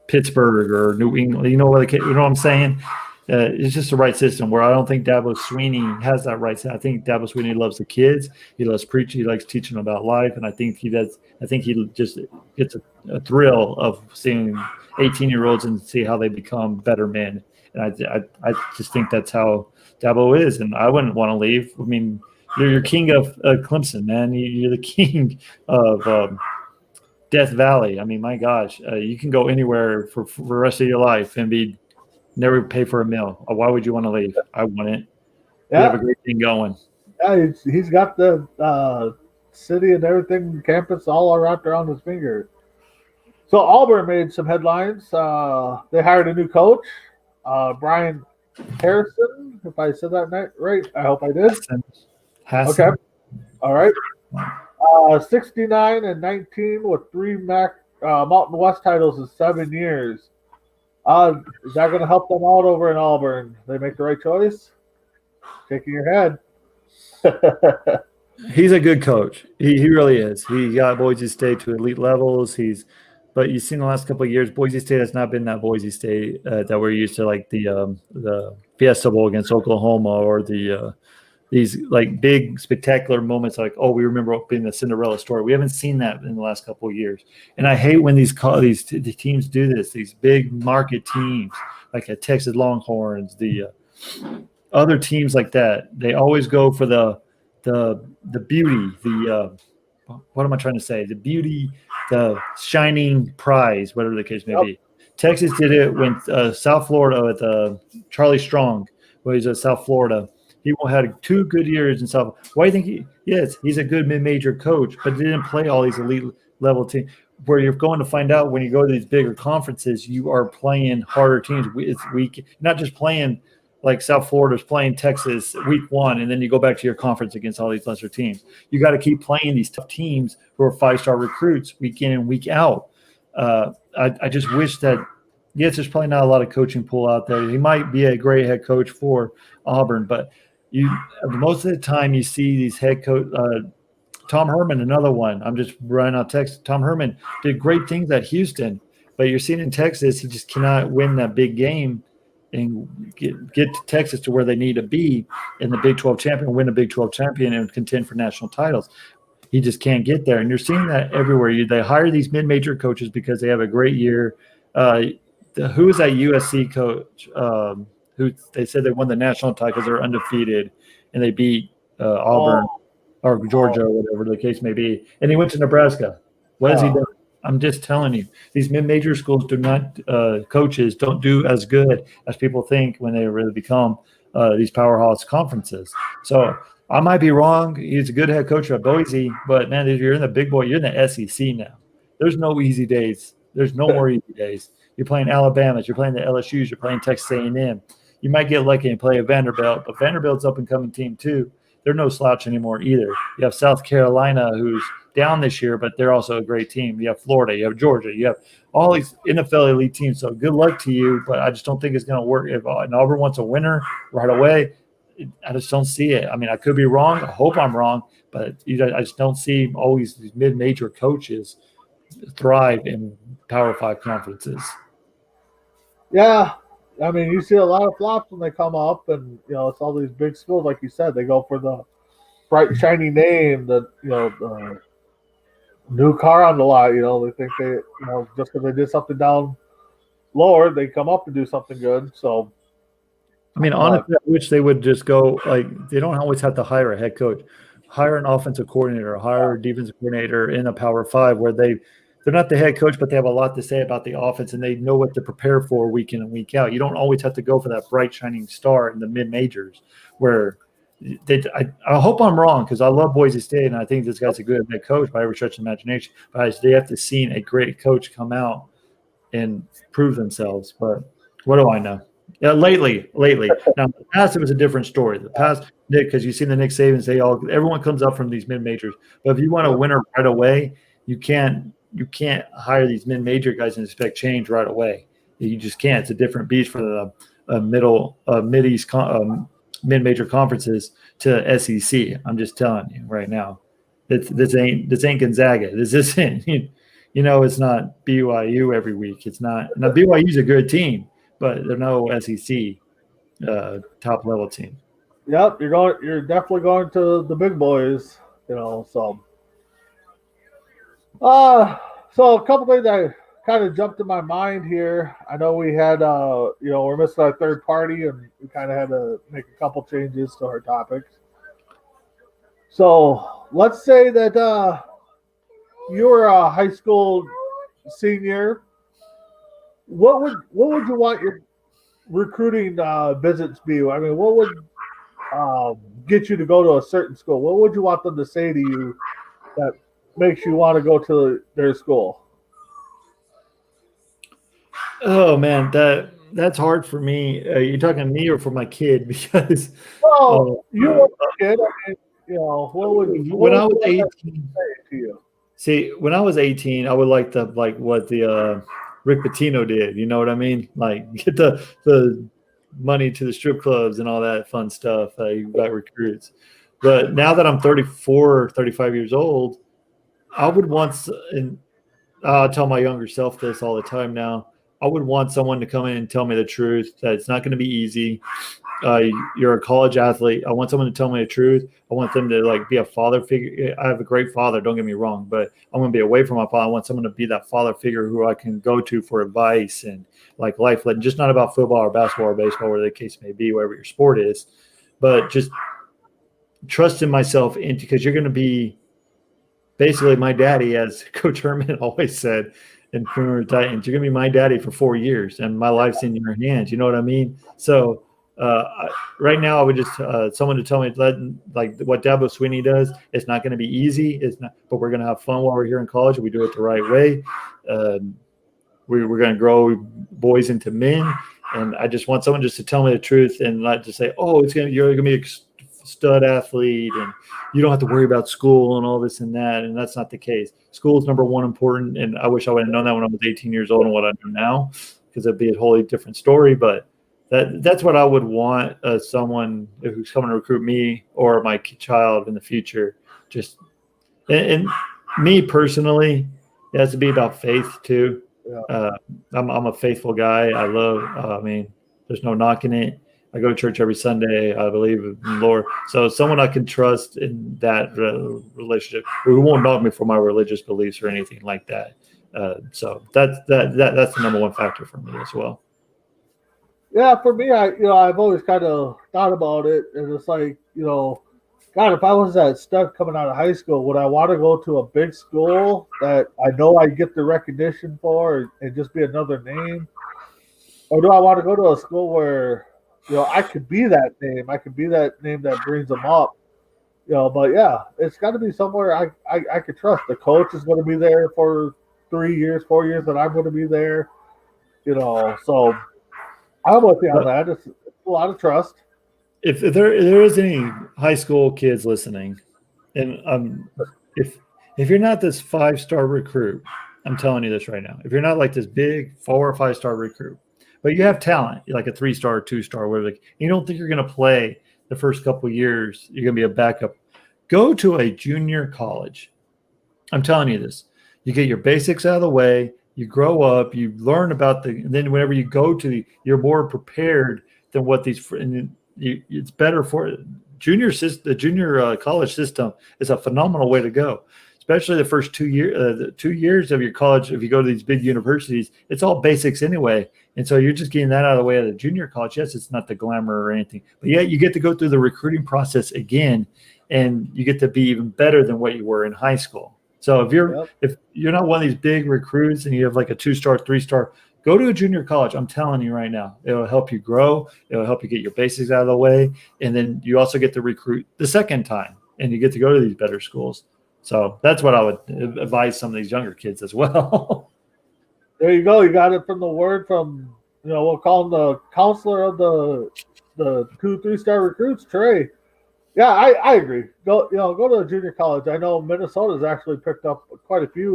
Pittsburgh or New England, you know what I'm saying? It's just the right system where I don't think Dabo Swinney has that right. I think Dabo Swinney loves the kids. He loves preaching. He likes teaching about life. And I think he does. I think he just gets a thrill of seeing 18-year-olds and see how they become better men. And I just think that's how Dabo is. And I wouldn't want to leave. I mean, you're king of Clemson, man. You're the king of Death Valley. I mean, my gosh, you can go anywhere for the rest of your life and never pay for a meal. Why would you want to leave? I wouldn't. Yeah. We have a great thing going. Yeah, he's got the city and everything, campus all wrapped around his finger. So Auburn made some headlines. They hired a new coach, Brian Harrison, if I said that right. I hope I did. Hassan. Okay. All right. 69-19 with 3 Mountain West titles in 7 years. Is that going to help them out over in Auburn? They make the right choice? Shaking your head. He's a good coach. He really is. He got Boise State to elite levels. But you've seen the last couple of years, Boise State has not been that Boise State that we're used to, like the Fiesta Bowl against Oklahoma or the these like big spectacular moments, like, oh, we remember being the Cinderella story. We haven't seen that in the last couple of years, and I hate when the teams do this. These big market teams, like the Texas Longhorns, the other teams like that, they always go for the beauty, what am I trying to say? The beauty, the shining prize, whatever the case may be. Texas did it when South Florida with Charlie Strong, where he's at South Florida. He had 2 good years in South. Why do you think yes, he's a good mid-major coach, but he didn't play all these elite level teams. Where you're going to find out when you go to these bigger conferences, you are playing harder teams. It's weak, not just playing like South Florida's playing Texas week 1, and then you go back to your conference against all these lesser teams. You got to keep playing these tough teams who are 5-star recruits week in and week out. I just wish that, yes, there's probably not a lot of coaching pool out there. He might be a great head coach for Auburn, but most of the time you see these head coach. Tom Herman, another one. I'm just running out text. Tom Herman did great things at Houston, but you're seeing in Texas, he just cannot win that big game and get to Texas to where they need to be in the Big 12 champion, win a Big 12 champion, and contend for national titles. He just can't get there, and you're seeing that everywhere. They hire these mid-major coaches because they have a great year. Who is that USC coach? Who they said they won the national title because they're undefeated, and they beat Auburn or Georgia or whatever the case may be. And he went to Nebraska. What has he done? I'm just telling you, these mid-major schools do not coaches don't do as good as people think when they really become these powerhouse conferences. So I might be wrong. He's a good head coach at Boise, but man, if you're in the big boy, you're in the SEC now. There's no easy days. There's no more easy days. You're playing Alabama. You're playing the LSU's. You're playing Texas A&M. You might get lucky and play a Vanderbilt, but Vanderbilt's up and coming team too. They're no slouch anymore either. You have South Carolina, who's down this year, but they're also a great team. You have Florida, you have Georgia, you have all these NFL elite teams. So good luck to you, but I just don't think it's going to work. If Auburn wants a winner right away, I just don't see it. I mean, I could be wrong. I hope I'm wrong, but I just don't see always these mid-major coaches thrive in Power 5 conferences. Yeah. I mean, you see a lot of flops when they come up, and it's all these big schools, like you said. They go for the bright, shiny name, the new car on the lot. They think they, just because they did something down lower, they come up and do something good. So, I mean, honestly, I wish they would just go they don't always have to hire a head coach, hire an offensive coordinator, hire a defensive coordinator in a Power 5 where they're not the head coach, but they have a lot to say about the offense, and they know what to prepare for week in and week out. You don't always have to go for that bright, shining star in the mid-majors where I hope I'm wrong because I love Boise State, and I think this guy's a good head coach by every stretch of imagination. But they have to see a great coach come out and prove themselves. But what do I know? Yeah, lately. Now, the past, it was a different story. The past, Nick, because you've seen the Nick Sabans, everyone comes up from these mid-majors. But if you want a winner right away, you can't hire these mid-major guys and expect change right away. You just can't. It's a different beast for the mid-east mid-major conferences to SEC. I'm just telling you right now. This ain't Gonzaga. This isn't. It's not BYU every week. It's not. Now BYU's a good team, but they're no SEC top level team. Yep, you're definitely going to the big boys. So. So a couple things that kind of jumped in my mind here. I know we had, we're missing our third party, and we kind of had to make a couple changes to our topics. So let's say that you were a high school senior. What would you want your recruiting visits be? I mean, what would get you to go to a certain school? What would you want them to say to you that makes you want to go to their school? Oh man, that's hard for me. You're talking to me or for my kid? Because you were a kid. I mean, what would when I was 18 to you? See, when I was 18, I would like what the Rick Pitino did. You know what I mean? Like get the money to the strip clubs and all that fun stuff. You got recruits. But now that I'm 34, 35 years old, I would want, and I tell my younger self this all the time now, I would want someone to come in and tell me the truth, that it's not going to be easy. you're a college athlete. I want someone to tell me the truth. I want them to like be a father figure. I have a great father, don't get me wrong, but I want to be away from my father. I want someone to be that father figure who I can go to for advice and like life, just not about football or basketball or baseball, whatever the case may be, whatever your sport is, but just trusting myself into, because you're going to be basically my daddy, as Coach Herman always said in Premier Titans. You're going to be my daddy for 4 years, and my life's in your hands. You know what I mean? So right now, I would just someone to tell me like what Dabo Sweeney does. It's not going to be easy. It's not, but we're going to have fun while we're here in college. We do it the right way. We're going to grow boys into men, and I just want someone just to tell me the truth and not just say, "Oh, you're going to be a stud athlete, and you don't have to worry about school and all this and that." And that's not the case. School is number one important, and I wish I would have known that when I was 18 years old and what I know now, because it'd be a wholly different story. But that's what I would want someone who's coming to recruit me or my child in the future. Just and me personally, it has to be about faith too. Yeah. I'm a faithful guy. I love. I mean, there's no knocking it. I go to church every Sunday. I believe in the Lord. So someone I can trust in that relationship, who won't knock me for my religious beliefs or anything like that. So that's the number one factor for me as well. Yeah, for me, I've always kind of thought about it, and it's like, God, if I was that stud coming out of high school, would I want to go to a big school that I know I get the recognition for and just be another name? Or do I want to go to a school where, I could be that name. I could be that name that brings them up. But yeah, it's got to be somewhere I could trust. The coach is going to be there for 3 years, 4 years, that I'm going to be there. So I'm with you on that. It's a lot of trust. If there is any high school kids listening, and if you're not this 5-star recruit, I'm telling you this right now. If you're not like this big 4 or 5-star recruit, but you have talent, like a 3-star, 2-star, whatever, you don't think you're going to play the first couple of years, you're going to be a backup, go to a junior college. I'm telling you this. You get your basics out of the way. You grow up. You learn about then whenever you go you're more prepared than what these. It's better for the junior college system is a phenomenal way to go, especially the first 2 years. The 2 years of your college, if you go to these big universities, it's all basics anyway, and so you're just getting that out of the way at the junior college. Yes, it's not the glamour or anything, but yeah, you get to go through the recruiting process again, and you get to be even better than what you were in high school. So if you're not one of these big recruits and you have like a 2-star, 3-star, go to a junior college. I'm telling you right now, it'll help you grow. It'll help you get your basics out of the way. And then you also get to recruit the second time, and you get to go to these better schools. So that's what I would advise some of these younger kids as well. There you go. You got it from the word from, we'll call him the counselor of the 2-3-star recruits, Trey. Yeah, I agree. Go to a junior college. I know Minnesota's actually picked up quite a few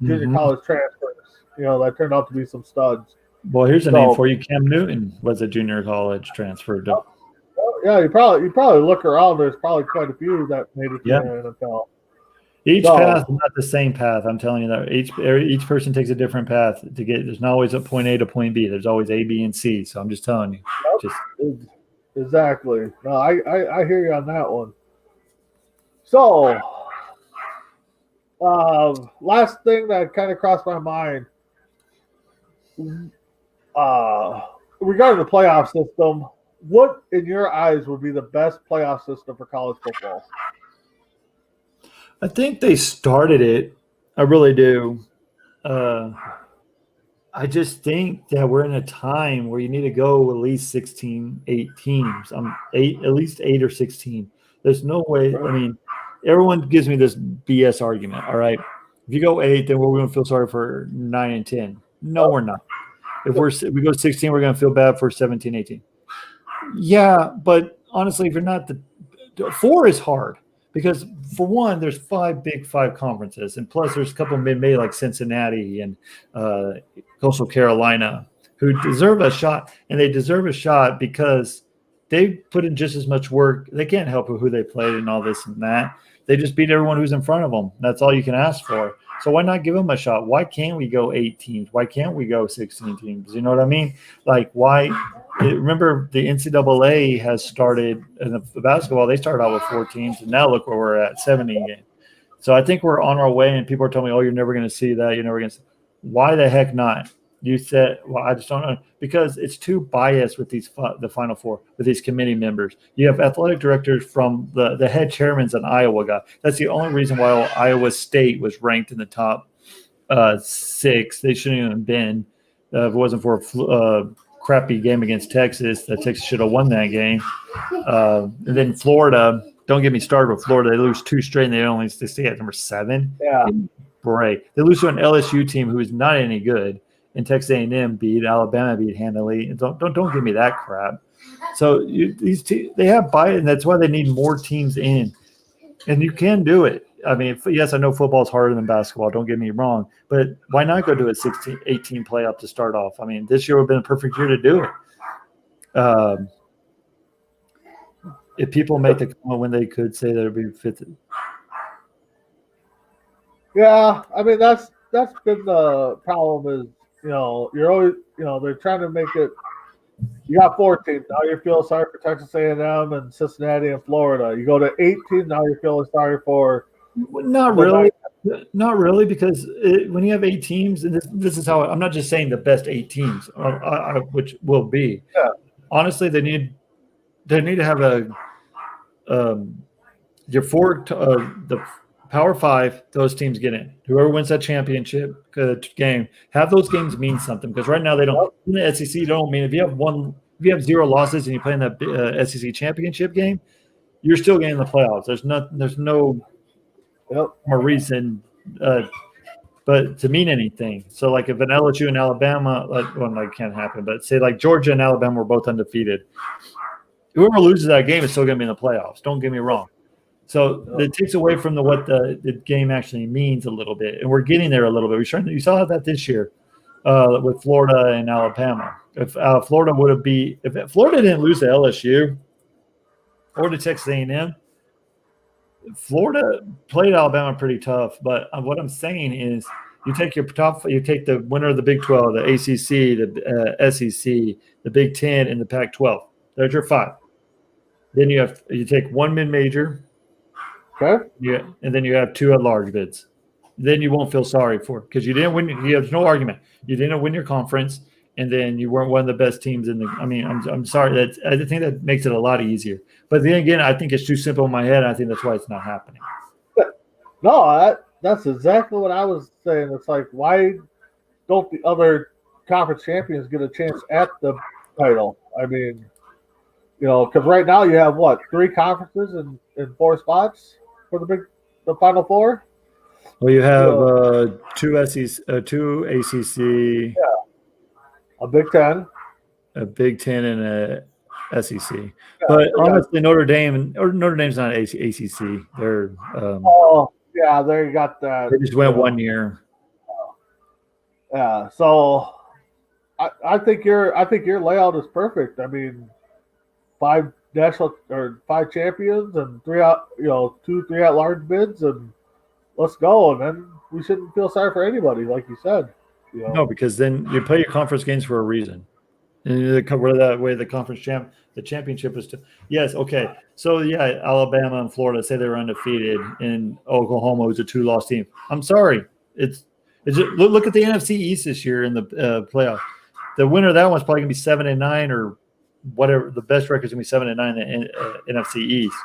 junior college transfers, that turned out to be some studs. Well, here's a name for you. Cam Newton was a junior college transfer. Yeah, you probably look around. There's probably quite a few that made it to the NFL. Each path is not the same path. I'm telling you that each person takes a different path to get. There's not always a point A to point B. There's always A, B, and C. So I'm just telling you. Exactly. No, I hear you on that one. So, last thing that kind of crossed my mind regarding the playoff system, what in your eyes would be the best playoff system for college football? I think they started it. I really do. I just think that we're in a time where you need to go at least 16, 8 teams. At least 8 or 16. There's no way. I mean, everyone gives me this BS argument. All right, if you go 8, then we're going to feel sorry for 9 and 10. No, we're not. If we go 16, we're going to feel bad for 17, 18. Yeah, but honestly, if you're not 4 is hard. Because, for one, there's 5 Big 5 conferences, and plus there's a couple of mid-May like Cincinnati and Coastal Carolina who deserve a shot, and they deserve a shot because they put in just as much work. They can't help who they played and all this and that. They just beat everyone who's in front of them. That's all you can ask for. So why not give them a shot? Why can't we go 8 teams? Why can't we go 16 teams? You know what I mean? Like, why remember the NCAA has started in the basketball. They started out with 4 teams, and now look where we're at, 17 games. So I think we're on our way, and people are telling me, "Oh, you're never going to see that. You're never going to." Why the heck not? You said, "Well, I just don't know," because it's too biased with the Final Four with these committee members. You have athletic directors from the head chairman's an Iowa guy. That's the only reason why Iowa State was ranked in the top 6. They shouldn't even have been. If it wasn't for a crappy game against Texas, that Texas should have won that game. And then Florida. Don't get me started with Florida. They lose 2 straight, and they stay at number 7. Yeah. Break. They lose to an LSU team who is not any good, and Texas A&M beat Alabama handily. Don't give me that crap. So they have bias, and that's why they need more teams in, and you can do it. I mean, yes, I know football is harder than basketball. Don't get me wrong, but why not go to a 16, 18 playoff to start off? I mean, this year would have been a perfect year to do it. If people make the comment when they could say that it would be 50. Yeah, I mean that's been the problem is you're always they're trying to make it. You got 4 teams now. You're feeling sorry for Texas A&M and Cincinnati and Florida. You go to 18 now. You're feeling sorry for. Not really, because when you have 8 teams, and this is how I'm not just saying the best 8 teams, which will be. Yeah. Honestly, they need to have your 4 the Power 5. Those teams get in. Whoever wins that championship game, have those games mean something, because right now they don't. In the SEC, don't mean if you have 0 losses and you play in that SEC championship game, you're still getting the playoffs. There's no more reason, but to mean anything. So, like if an LSU and Alabama, that can't happen. But say like Georgia and Alabama were both undefeated, whoever loses that game is still going to be in the playoffs. Don't get me wrong. So it takes away from what the game actually means a little bit, and we're getting there a little bit. You saw that this year with Florida and Alabama. If Florida didn't lose to LSU or to Texas A&M, Florida played Alabama pretty tough. But what I'm saying is, you take the winner of the Big 12, the ACC, the SEC, the Big 10, and the Pac-12. There's your 5. Then you take 1 mid-major. Okay. Yeah, and then you have 2 at-large bids. Then you won't feel sorry for it because you didn't win. You have no argument. You didn't win your conference, and then you weren't one of the best teams in the. I mean, I'm sorry. I think that makes it a lot easier. But then again, I think it's too simple in my head. And I think that's why it's not happening. No, that's exactly what I was saying. It's like, why don't the other conference champions get a chance at the title? I mean, because right now you have 3 conferences in 4 spots for the Final Four. Well, you have 2 SEC, 2 ACC, a Big 10, a Big 10, and a SEC. Yeah, but honestly, Notre Dame's not ACC. They're they got that. They just went 1 year. Yeah, so I think your layout is perfect. I mean, 5 national or 5 champions and 3 at-large bids, and let's go. And then we shouldn't feel sorry for anybody, like you said. No, because then you play your conference games for a reason. And that way the the championship is yes, okay. So yeah, Alabama and Florida say they were undefeated, and Oklahoma was a 2-loss team. I'm sorry. It's just, look at the NFC East this year in the playoff. The winner of that one's probably gonna be 7-9 or whatever. The best record is gonna be 7-9 in the NFC East.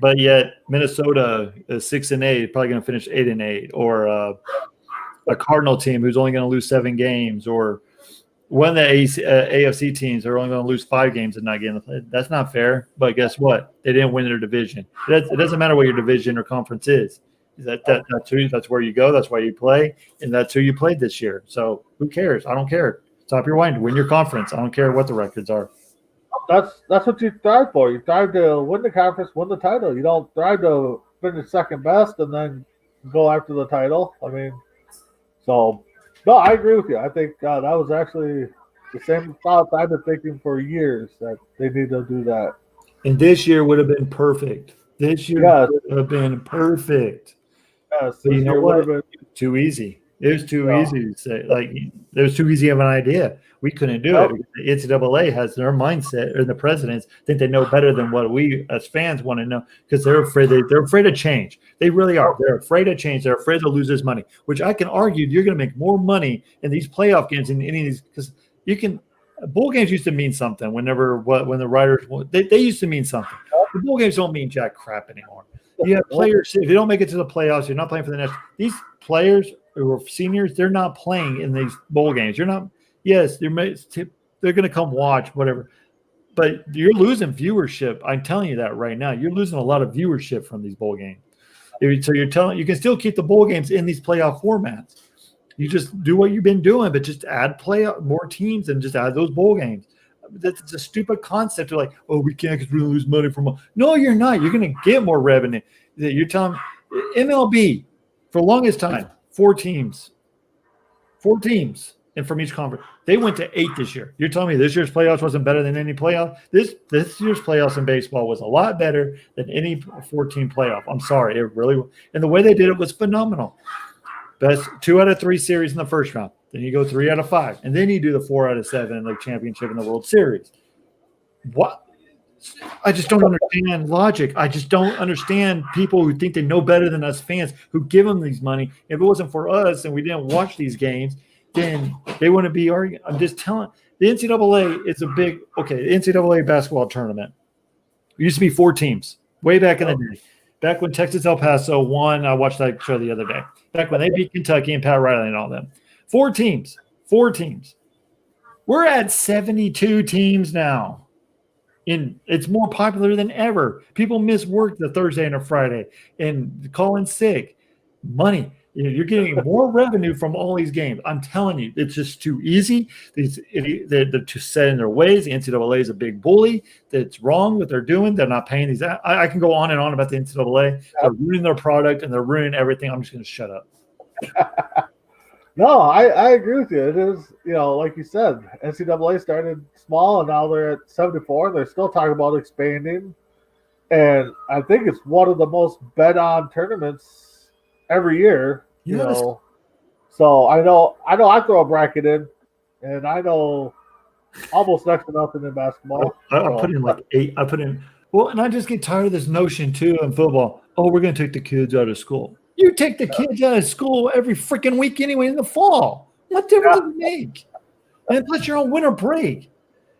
But yet Minnesota is 6-8, probably gonna finish 8-8, or a Cardinal team who's only gonna lose 7 games, or one of the AFC teams are only going to lose 5 games and not get in the play. That's not fair. But guess what? They didn't win their division. It doesn't matter what your division or conference is. That's where you go. That's why you play, and that's who you played this year. So who cares? I don't care. Stop your whining. Win your conference. I don't care what the records are. That's what you thrive for. You thrive to win the conference, win the title. You don't thrive to finish second best and then go after the title. I mean, so. No, I agree with you. I think that was actually the same thoughts I've been thinking for years, that they need to do that. And this year would have been perfect. This year would have been perfect. Yes, but you know what? Too easy. It was too easy to say. Like, it was too easy of an idea. We couldn't do it. The NCAA has their mindset, or the presidents think they know better than what we as fans want to know, because they're afraid. They're afraid of change. They really are. They're afraid of change. They're afraid to lose this money. Which I can argue, you're going to make more money in these playoff games than any of these, because you can. Bowl games used to mean something. When the writers they used to mean something. The bowl games don't mean jack crap anymore. You have players. If you don't make it to the playoffs, you're not playing for the next. These players who are seniors, they're not playing in these bowl games. You're not. Yes, they're going to come watch whatever, but you're losing viewership. I'm telling you that right now. You're losing a lot of viewership from these bowl games. So you're telling you can still keep the bowl games in these playoff formats. You just do what you've been doing, but just add more teams and just add those bowl games. That's a stupid concept. They're like, oh, we can't because we're going to lose money from. No, you're not. You're going to get more revenue. You're telling MLB for the longest time, 4 teams, and from each conference. They went to 8 this year. You're telling me this year's playoffs wasn't better than any playoff? This year's playoffs in baseball was a lot better than any 14 playoff. I'm sorry, it really. And the way they did it was phenomenal. Best 2 out of 3 series in the first round. Then you go 3 out of 5, and then you do the 4 out of 7 in the championship in the World Series. What? I just don't understand logic. I just don't understand people who think they know better than us fans, who give them these money. If it wasn't for us and we didn't watch these games, then they wouldn't be arguing. I'm just telling. The NCAA is a big – okay, the NCAA basketball tournament. It used to be 4 teams way back in the day. Back when Texas El Paso won, I watched that show the other day. Back when they beat Kentucky and Pat Riley and all them. 4 teams. We're at 72 teams now. It's more popular than ever. People miss work the Thursday and a Friday and call in sick. Money. You're getting more revenue from all these games. I'm telling you, it's just too easy. They're too set in their ways. The NCAA is a big bully. That's wrong what they're doing. They're not paying these. I can go on and on about the NCAA. They're ruining their product and they're ruining everything. I'm just going to shut up. No, I agree with you. It is, like you said, NCAA started small and now they're at 74. They're still talking about expanding. And I think it's one of the most bet on tournaments every year. Yes. So I know I throw a bracket in, and I know almost next to nothing in basketball. I put in like 8. I put in and I just get tired of this notion too in football. Oh, we're going to take the kids out of school. You take the kids out of school every freaking week anyway in the fall. What difference does it make? And plus you're on winter break.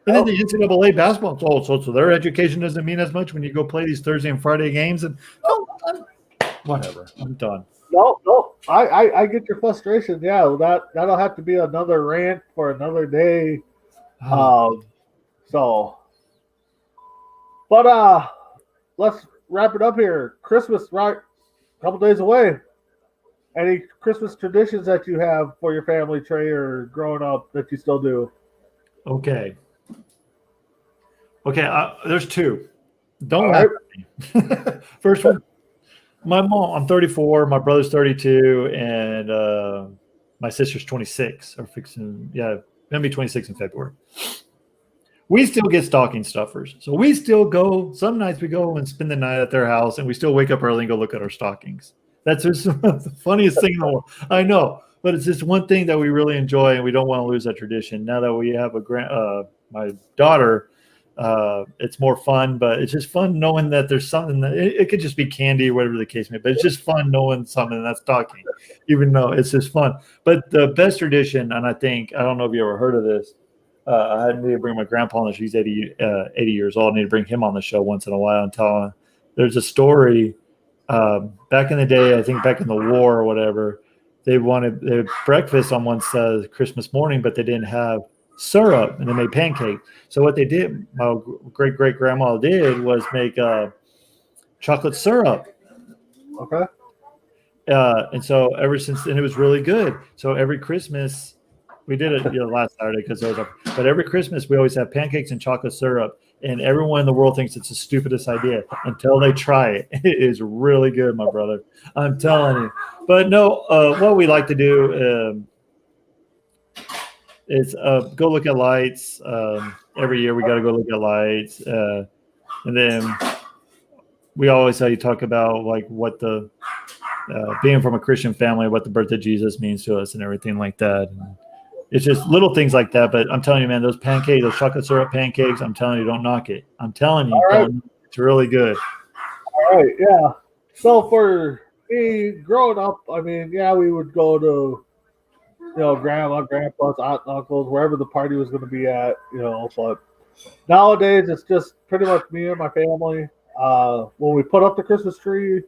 And then the NCAA basketball, so their education doesn't mean as much when you go play these Thursday and Friday games. And whatever, I'm done. No, I get your frustration. Yeah, that'll have to be another rant for another day. But let's wrap it up here. Christmas, right? A couple days away. Any Christmas traditions that you have for your family, Trey, or growing up that you still do? Okay. There's 2. Don't laugh at me. First one. My mom, I'm 34, my brother's 32, and my sister's 26. Gonna be 26 in February. We still get stocking stuffers. So we still go, some nights we go and spend the night at their house, and we still wake up early and go look at our stockings. That's just the funniest thing in the world. I know, but it's just one thing that we really enjoy, and we don't want to lose that tradition. Now that we have my daughter, it's more fun, but it's just fun knowing that there's something that it could just be candy or whatever the case may be, but it's just fun knowing something that's stocking, even though it's just fun. But the best tradition, and I don't know if you ever heard of this, I need to bring my grandpa on the show. He's 80 years old. I need to bring him on the show once in a while and tell him. There's a story back in the day, I think back in the war or whatever, they had breakfast on one Christmas morning, but they didn't have syrup, and they made pancakes. So what they did, my great-great-grandma did, was make chocolate syrup. Okay. And so ever since then, it was really good. So every Christmas, we did it last Saturday but every Christmas we always have pancakes and chocolate syrup, and everyone in the world thinks it's the stupidest idea until they try it. It is really good, my brother. I'm telling you. But no, what we like to do is go look at lights. Every year we got to go look at lights, and then we always talk about like what the being from a Christian family, what the birth of Jesus means to us and everything like that. And it's just little things like that. But I'm telling you, man, those pancakes, those chocolate syrup pancakes, I'm telling you, don't knock it. I'm telling you, All right. it's really good. All right, yeah. So for me, growing up, I mean, yeah, we would go to, grandma, grandpa's, aunt, and uncles, wherever the party was going to be at, but nowadays it's just pretty much me and my family. When we put up the Christmas tree,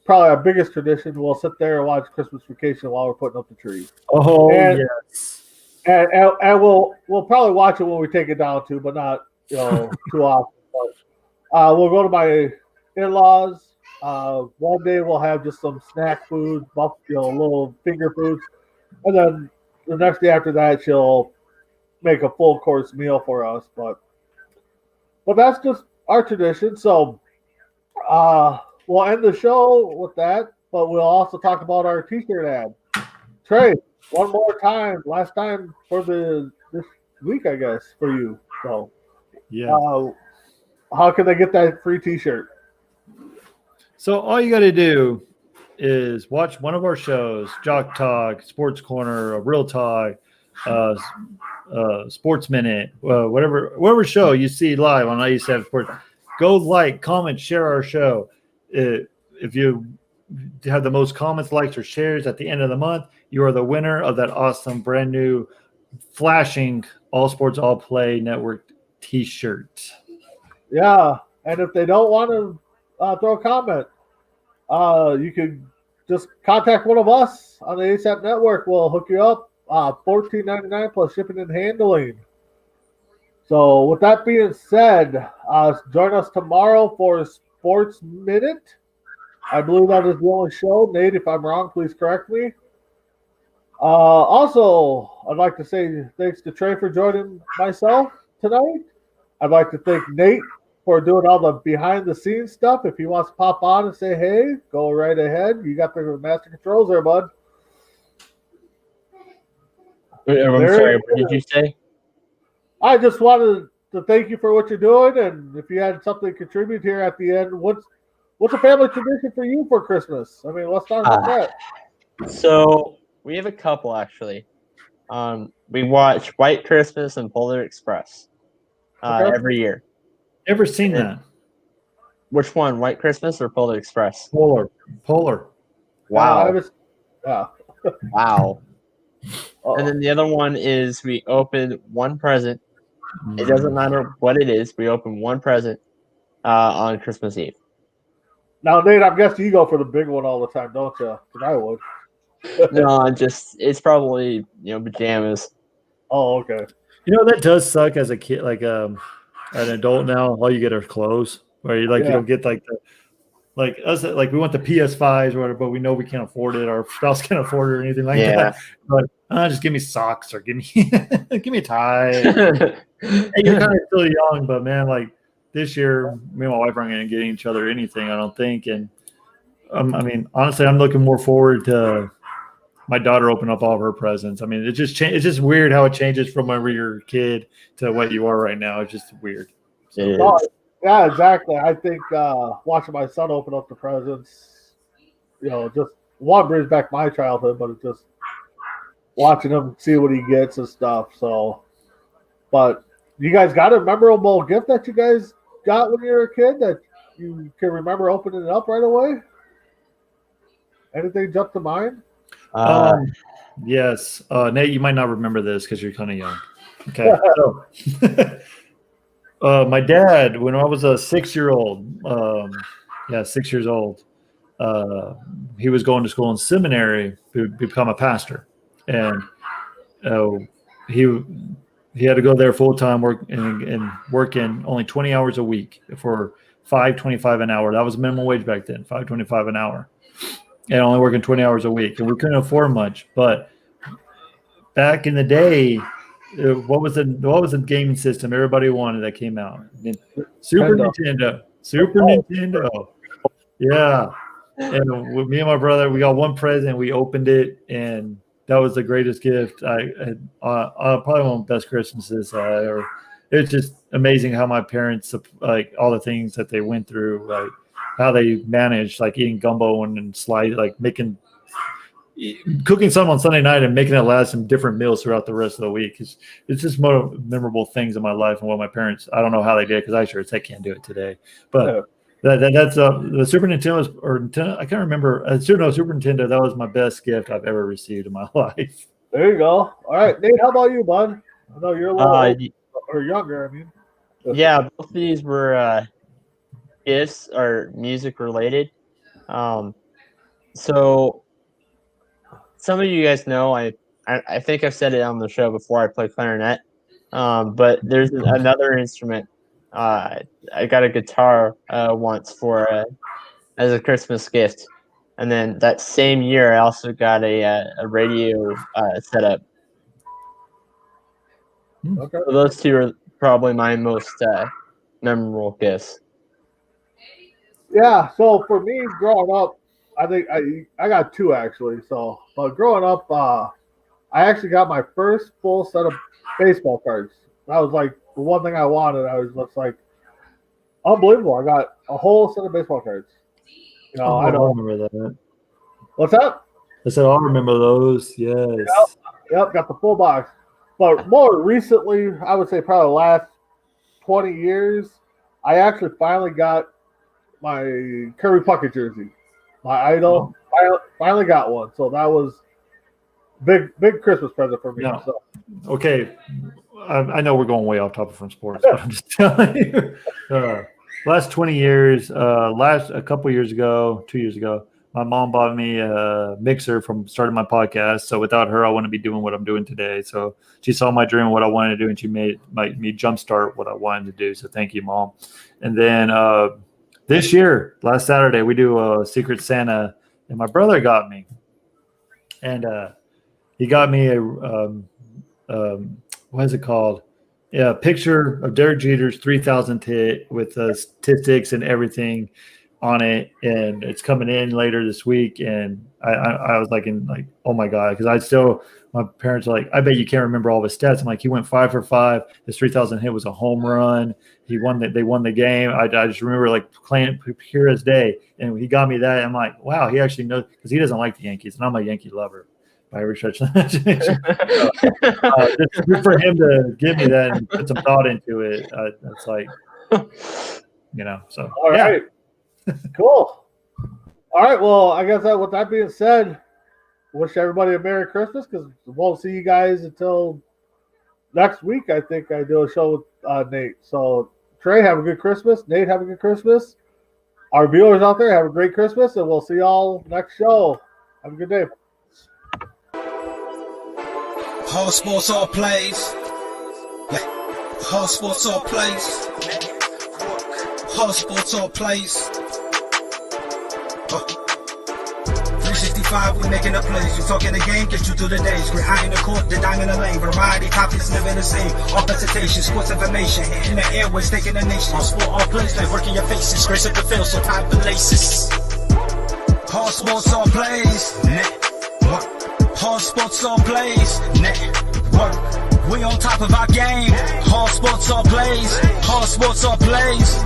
probably our biggest tradition, we'll sit there and watch Christmas Vacation while we're putting up the tree. Oh, yes. And we'll probably watch it when we take it down too, but not, too often. But we'll go to my in-laws. One day we'll have just some snack food, little finger foods, and then the next day after that she'll make a full course meal for us. But that's just our tradition. So we'll end the show with that, but we'll also talk about our T-shirt ad. Trey, one more time, last time for this week, I guess, for you. So yeah, how can they get that free T-shirt? So all you got to do is watch one of our shows, Jock Talk, Sports Corner, Real Talk, Sports Minute, whatever show you see live on IE7 Sports. Go like, comment, share our show. If you have the most comments, likes, or shares at the end of the month, you are the winner of that awesome, brand new, flashing All Sports All Play Network T-shirt. Yeah, and if they don't want to throw a comment, you can just contact one of us on the ASAP Network. We'll hook you up. $14.99 plus shipping and handling. So with that being said, join us tomorrow for Sports Minute. I believe that is the only show. Nate, if I'm wrong, please correct me. Also, I'd like to say thanks to Trey for joining myself tonight. I'd like to thank Nate for doing all the behind-the-scenes stuff. If he wants to pop on and say, hey, go right ahead. You got the master controls there, bud. I'm sorry, what did you say? I just wanted to thank you for what you're doing, and if you had something to contribute here at the end, what's a family tradition for you for Christmas? I mean, let's start with that. So we have a couple, actually. We watch White Christmas and Polar Express every year. Never seen that. Which one, White Christmas or Polar Express? Polar. Wow. Yeah. Wow. And then the other one is we open one present. It doesn't matter what it is. We open one present on Christmas Eve. Now, Nate, I'm guessing you go for the big one all the time, don't you? Because I would. No, it's probably pajamas. Oh, okay. That does suck as a kid, like an adult now. All you get are clothes, where you don't get like the. Like us, like we want the PS5s or whatever, but we know we can't afford it. Our spouse can't afford it or anything like that. But just give me socks or give me give me a tie. And you're kind of still young, but man, like this year, me and my wife aren't going to get each other anything, I don't think. And I mean, honestly, I'm looking more forward to my daughter open up all of her presents. I mean, it's just weird how it changes from when you're a kid to what you are right now. It's just weird. So. Yeah, exactly. I think watching my son open up the presents, just one brings back my childhood, but it's just watching him see what he gets and stuff. So, but you guys got a memorable gift that you guys got when you were a kid that you can remember opening it up right away? Anything jump to mind? Yes. Nate, you might not remember this because you're kind of young. Okay. So, my dad, when I was a 6-year-old, 6 years old, he was going to school in seminary to become a pastor, and he had to go there full time, working only 20 hours a week for $5.25 an hour. That was minimum wage back then, $5.25 an hour, and only working 20 hours a week, and we couldn't afford much. But back in the day, what was the gaming system everybody wanted that came out? Super Nintendo. Yeah. And with me and my brother, we got one present. We opened it, and that was the greatest gift. I had probably one of the best Christmases ever. It's just amazing how my parents, like all the things that they went through, like how they manage like eating gumbo and slide, like cooking some on Sunday night and making it last in different meals throughout the rest of the week. It's just more memorable things in my life and what my parents, I don't know how they did, because I sure as heck can't do it today. But that's the Super Nintendo, or Nintendo, I can't remember. Super Nintendo, that was my best gift I've ever received in my life. There you go. All right, Nate, how about you, bud? I know you're a little older, or younger, I mean. Yeah, both of these were gifts or music related. So some of you guys know I think I've said it on the show before. I play clarinet, but there's another instrument. I got a guitar once for as a Christmas gift, and then that same year I also got a radio setup. Okay. So those two are probably my most memorable gifts. Yeah, so for me, growing up, I think I got two actually. So, but growing up, I actually got my first full set of baseball cards. That was like the one thing I wanted. I was just like, unbelievable. I got a whole set of baseball cards. You know, I don't remember that. What's that? I said I'll remember those. Yes. Yep, got the full box. But more recently, I would say probably the last 20 years, I actually finally got my Kirby Puckett jersey. My idol. Finally got one. So that was big Christmas present for me. No. So. Okay. I know we're going way off topic from sports, but I'm just telling you. Last 20 years, a couple years ago, 2 years ago, my mom bought me a mixer from starting my podcast. So without her, I wouldn't be doing what I'm doing today. So she saw my dream, what I wanted to do, and she made me jumpstart what I wanted to do. So thank you, Mom. And then this year, last Saturday, we do a Secret Santa, and my brother got me. And he got me a what is it called? Yeah, a picture of Derek Jeter's 3,000th hit with statistics and everything on it, and it's coming in later this week. And I was like, oh my god, because my parents are like, I bet you can't remember all of his stats. I'm like, he went 5 for 5. His 3,000 hit was a home run. They won the game. I just remember like playing pure as day, and he got me that. I'm like, wow, he actually knows, because he doesn't like the Yankees, and I'm a Yankee lover by every stretch of the imagination. Just good for him to give me that and put some thought into it. It's like, so. All right. Cool. All right. Well, I guess with that being said, wish everybody a Merry Christmas, because we won't see you guys until next week. I think I do a show with Nate. So, Trey, have a good Christmas. Nate, have a good Christmas. Our viewers out there, have a great Christmas, and we'll see y'all next show. Have a good day. All sports, all plays. All sports, all plays. All sports, all plays. 365, we making up plays. You talking the game, get you through the days. We're high in the court, the dime in the lane. Variety, topics, living the same. All presentation, sports information. In the airways, taking the nation. All sport, all plays, like working your faces. Grace up the field, so tight the laces. All sports, all plays. Network. All sports, all plays. Network. We on top of our game. All sports, all plays. All sports, all plays.